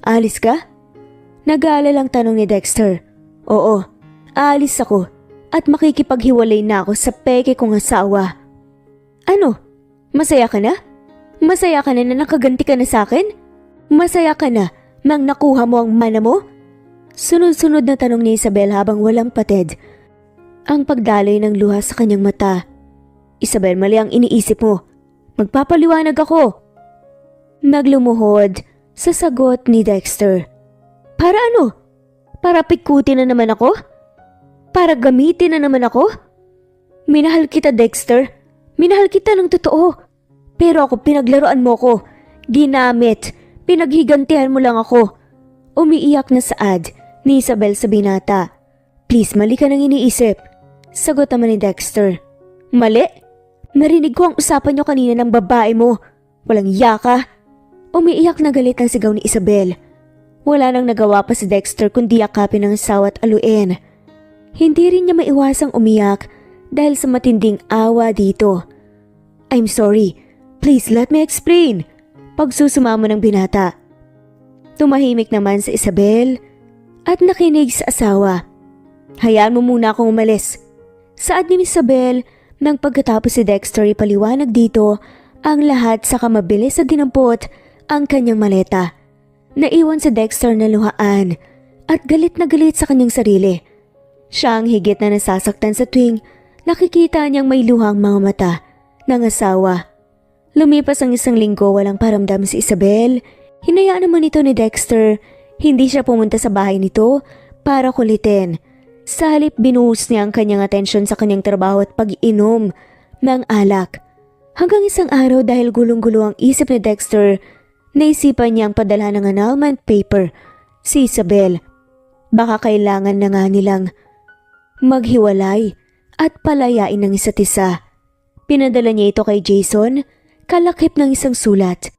Aalis ka? Nag-aalalang tanong ni Dexter. Oo, aalis ako at makikipaghiwalay na ako sa peke kong asawa. Ano? Masaya ka na? Masaya ka na nakaganti ka na sa akin? Masaya ka na nang nakuha mo ang mana mo? Sunod-sunod na tanong ni Isabel habang walang patid ang pagdaloy ng luha sa kanyang mata. Isabel, mali ang iniisip mo. Magpapaliwanag ako. Naglumuhod sa sagot ni Dexter. Para ano? Para pikutin na naman ako? Para gamitin na naman ako? Minahal kita, Dexter. Minahal kita ng totoo. Pero ako pinaglaruan mo ko. Ginamit. Pinaghigantihan mo lang ako. Umiiyak na saad ni Isabel sa binata. Please, mali ka nang iniisip. Sagot naman ni Dexter. Mali? Narinig ko ang usapan niyo kanina ng babae mo. Walang yaka. Umiiyak na galit ang sigaw ni Isabel. Wala nang nagawa pa si Dexter kundi yakapin ang asawa at aluin. Hindi rin niya maiwasang umiyak dahil sa matinding awa dito. I'm sorry. Please let me explain. Pagsusumamo ng binata. Tumahimik naman si Isabel at nakinig sa asawa. Hayaan mo muna akong umalis. Saad ni Isabel nang pagkatapos si Dexter ipaliwanag dito ang lahat saka mabilis at dinampot ang kanyang maleta. Naiwan si Dexter na luhaan at galit na galit sa kanyang sarili. Siya ang higit na nasasaktan sa tuwing nakikita niyang may luhang mga mata ng asawa. Lumipas ang isang linggo walang paramdam si Isabel. Hinayaan naman ito ni Dexter. Hindi siya pumunta sa bahay nito para kulitin. Sa halip binuhos niya ang kanyang atensyon sa kanyang trabaho at pag-inom ng alak. Hanggang isang araw dahil gulong-gulo ang isip ni Dexter, naisipan niyang padala ng annulment paper si Isabel. Baka kailangan na nga nilang maghiwalay at palayain ng isa't isa. Pinadala niya ito kay Jason, kalakip ng isang sulat.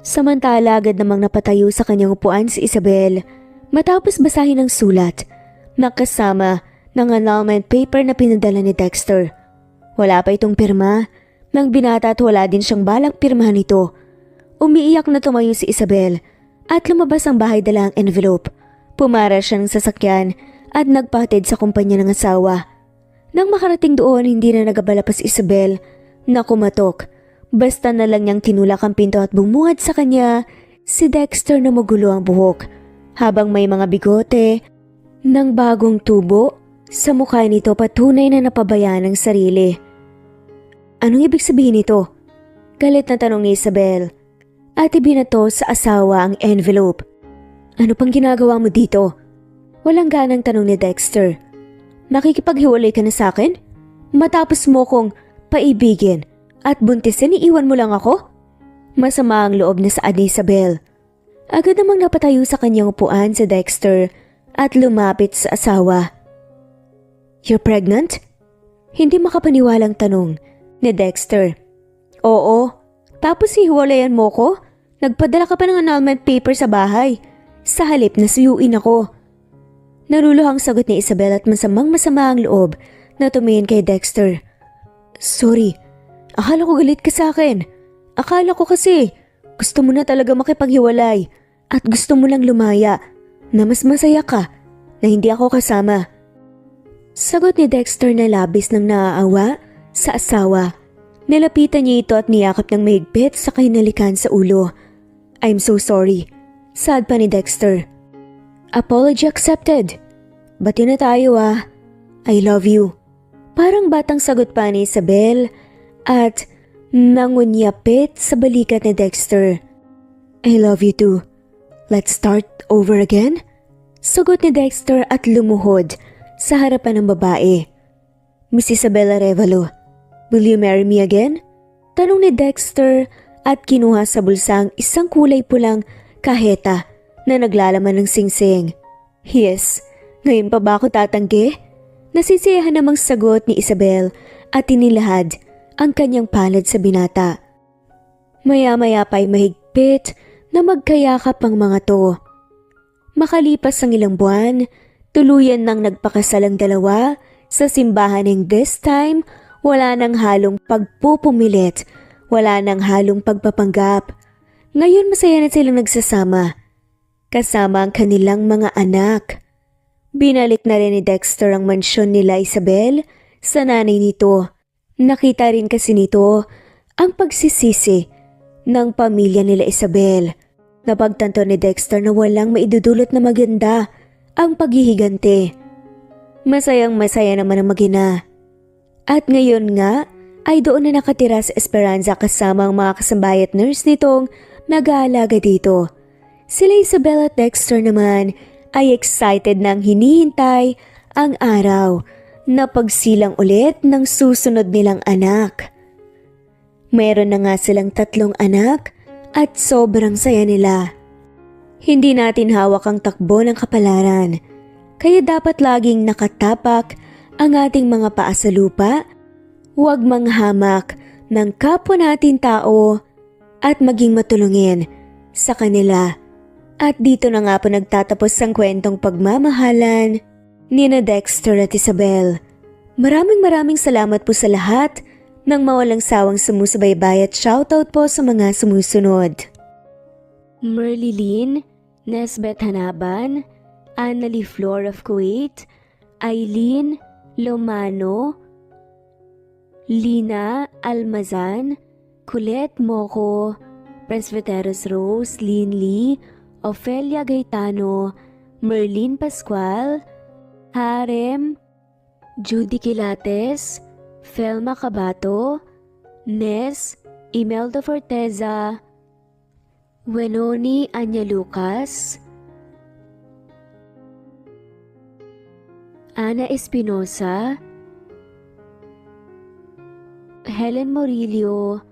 Samantala agad namang napatayo sa kanyang upuan si Isabel matapos basahin ang sulat na kasama ng annulment paper na pinadala ni Dexter. Wala pa itong pirma ng binata at wala din siyang balak pirmahan ito. Umiiyak na tumayo si Isabel at lumabas ang bahay dala ang envelope. Pumara siya ng sasakyan at nagpahatid sa kumpanya ng asawa. Nang makarating doon, hindi na nagabala pa si Isabel na kumatok. Basta na lang niyang tinulak ang pinto at bumuhat sa kanya si Dexter na magulo ang buhok habang may mga bigote ng bagong tubo sa mukha nito patunay na napabayaan ang sarili. Anong ibig sabihin nito? Galit na tanong ni Isabel at ibinato sa asawa ang envelope. Ano pang ginagawa mo dito? Walang ganang tanong ni Dexter. Nakikipaghiwalay ka na sa akin? Matapos mo kong paibigin at buntisin, iiwan mo lang ako? Masama ang loob na saad ni Isabel. Agad namang napatayo sa kanyang upuan si Dexter at lumapit sa asawa. You're pregnant? Hindi makapaniwalang tanong ni Dexter. Oo, tapos hiwalayan mo ko? Nagpadala ka pa ng annulment paper sa bahay. Sa halip na suyuin ako. Naluluhang sagot ni Isabel at masama ang loob na tumingin kay Dexter. Sorry, akala ko galit ka sa akin. Akala ko kasi gusto mo na talaga makipaghiwalay at gusto mo lang lumaya na mas masaya ka na hindi ako kasama. Sagot ni Dexter na labis ng naaawa sa asawa. Nilapitan niya ito at niyakap ng mahigpit sa kahinalikan sa ulo. I'm so sorry. Sad pa ni Dexter. Apology accepted. Bati na tayo ah. I love you. Parang batang sagot pa ni Isabel at nangunyapit sa balikat ni Dexter. I love you too. Let's start over again? Sagot ni Dexter at lumuhod sa harapan ng babae. Miss Isabel Arevalo, will you marry me again? Tanong ni Dexter at kinuha sa bulsa ang isang kulay pulang kaheta na naglalaman ng singsing. Yes, ngayon pa ba ako tatanggi? Nasisiyahan namang sagot ni Isabel at inilahad ang kanyang palad sa binata. Maya-maya pa'y mahigpit na magkayakap ang mga to. Makalipas ang ilang buwan, tuluyan nang nagpakasal ang dalawa sa simbahan and this time, wala nang halong pagpupumilit, wala nang halong pagpapanggap. Ngayon masaya na silang nagsasama, kasama ang kanilang mga anak. Binalik na rin ni Dexter ang mansyon nila Isabel sa nanay nito. Nakita rin kasi nito ang pagsisisi ng pamilya nila Isabel. Napagtanto ni Dexter na walang maidudulot na maganda ang paghihigante. Masayang-masaya naman ang mag-ina. At ngayon nga ay doon na nakatira sa Esperanza kasama ang mga kasambahay at nurse nitong nag-aalaga dito. Sila Isabel at Dexter naman ay excited nang hinihintay ang araw na pagsilang ulit ng susunod nilang anak. Meron na nga silang 3 anak at sobrang saya nila. Hindi natin hawak ang takbo ng kapalaran, kaya dapat laging nakatapak ang ating mga paa sa lupa, huwag manghamak ng kapwa natin tao at maging matulungin sa kanila. At dito na nga po nagtatapos ang kwentong pagmamahalan ni Dexter at Isabel. Maraming salamat po sa lahat ng mawalang sawang sumusubaybay at shoutout po sa mga sumusunod. Merlylin Nesbet Hanaban, Annalie Flor of Kuwait, Eileen Lomano, Lina Almazan, Colette Moco, Presbyteros Rose, Lynn Lee, Ofelia Gaetano, Merlin Pascual, Harem, Judy Quilates, Felma Cabato, Nes, Imelda Forteza, Wenoni Anya Lucas, Ana Espinosa, Helen Morillo,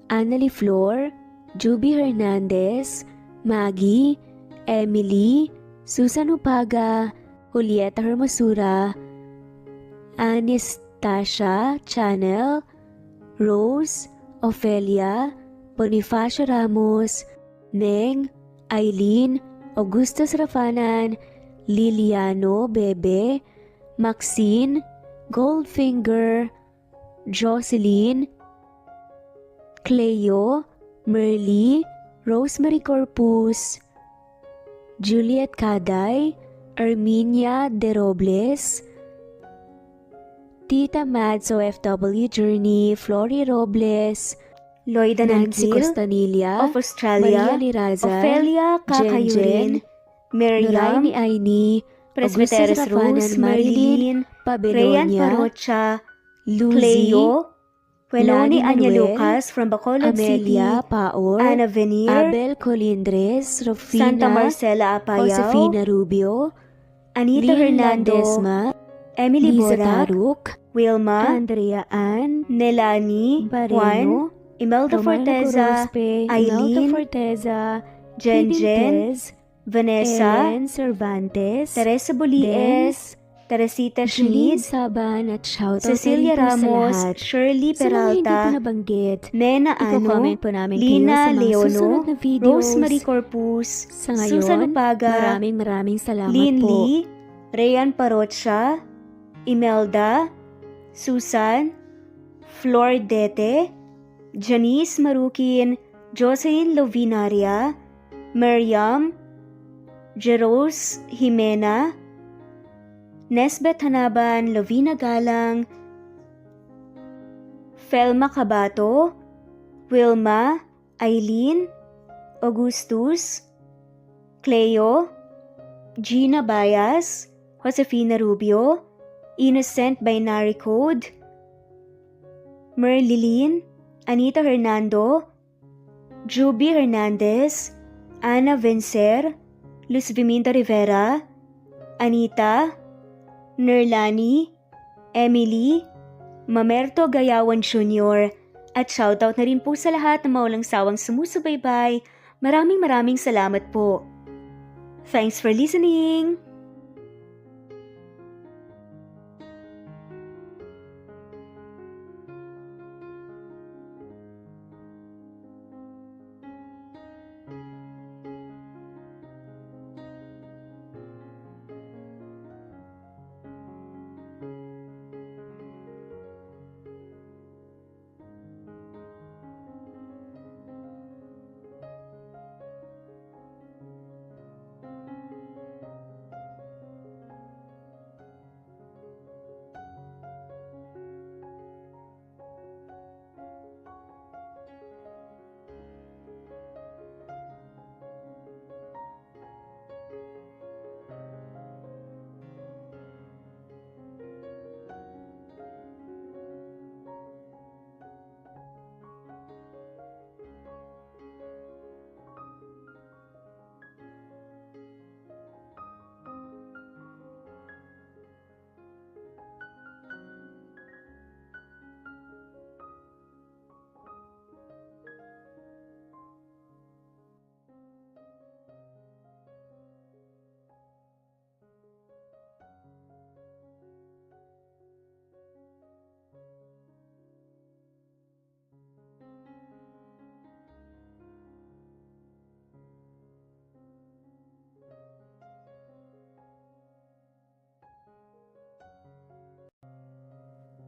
Annalie Flor, Juby Hernandez, Maggie, Emily, Susan Upaga, Julieta Hermosura, Anastasia Chanel, Rose, Ofelia, Bonifacio Ramos, Neng, Eileen, Augustus Rafanan, Liliano Bebe, Maxine, Goldfinger, Jocelyn, Cleo, Merly, Rosemary Corpus, Juliet Caday, Arminia De Robles, Tita Mads OFW Journey, Flory Robles, Lloyda Nancy Costanilla of Australia, Maria Liraza, Ofelia Kakayurin, Miriam Aini, Presbyteros Rose, Marilyn, Rayan Parocha, Cleo, Wenoni Anya Lucas from Bacolod Amelia City, Paor, Ana Venier, Abel Colindres, Rufina, Santa Marcela Apayao, Josefina Rubio, Anita Lynn Hernando, Ledesma, Emily Lisa Borac, Taruk, Wilma, Andrea Ann, Nelani, Juan, Bareno, Imelda Romano Forteza, Corospe, Eileen, Imelda Forteza, Jen Pidin Jen, Tez, Vanessa, Ellen Cervantes, Teresa Bolies, Teresita Jeline Schmid, Saban at shoutout Cecilia na rin po Ramos, sa lahat. Shirley Sa mga hindi po Peralta, nabanggit, Nena Ano, i-comment po namin kayo Lina sa mga Leono, susunod na videos. Rosemary Corpus, Sa ngayon, Susan Upaga, maraming salamat Lynn po. Lee, Rayan Parocha, Imelda, Susan, Flor Dete, Janice Marukin, Jocelyn Lovinaria, Miriam, Jeros Jimena, Nesbet Hanaban, Lovina Galang, Felma Cabato, Wilma, Eileen, Augustus, Cleo, Gina Bayas, Josefina Rubio, Innocent Binary Code, Merlilyn, Anita Hernando, Juby Hernandez, Ana Vencer, Luz Viminda Rivera, Anita, Nerlani, Emily, Mamerto Gayawan Jr. At shoutout na rin po sa lahat ng maulang sawang sumusubaybay. Maraming salamat po. Thanks for listening!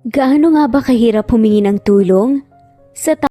Gaano nga ba kahirap humingi ng tulong? Sa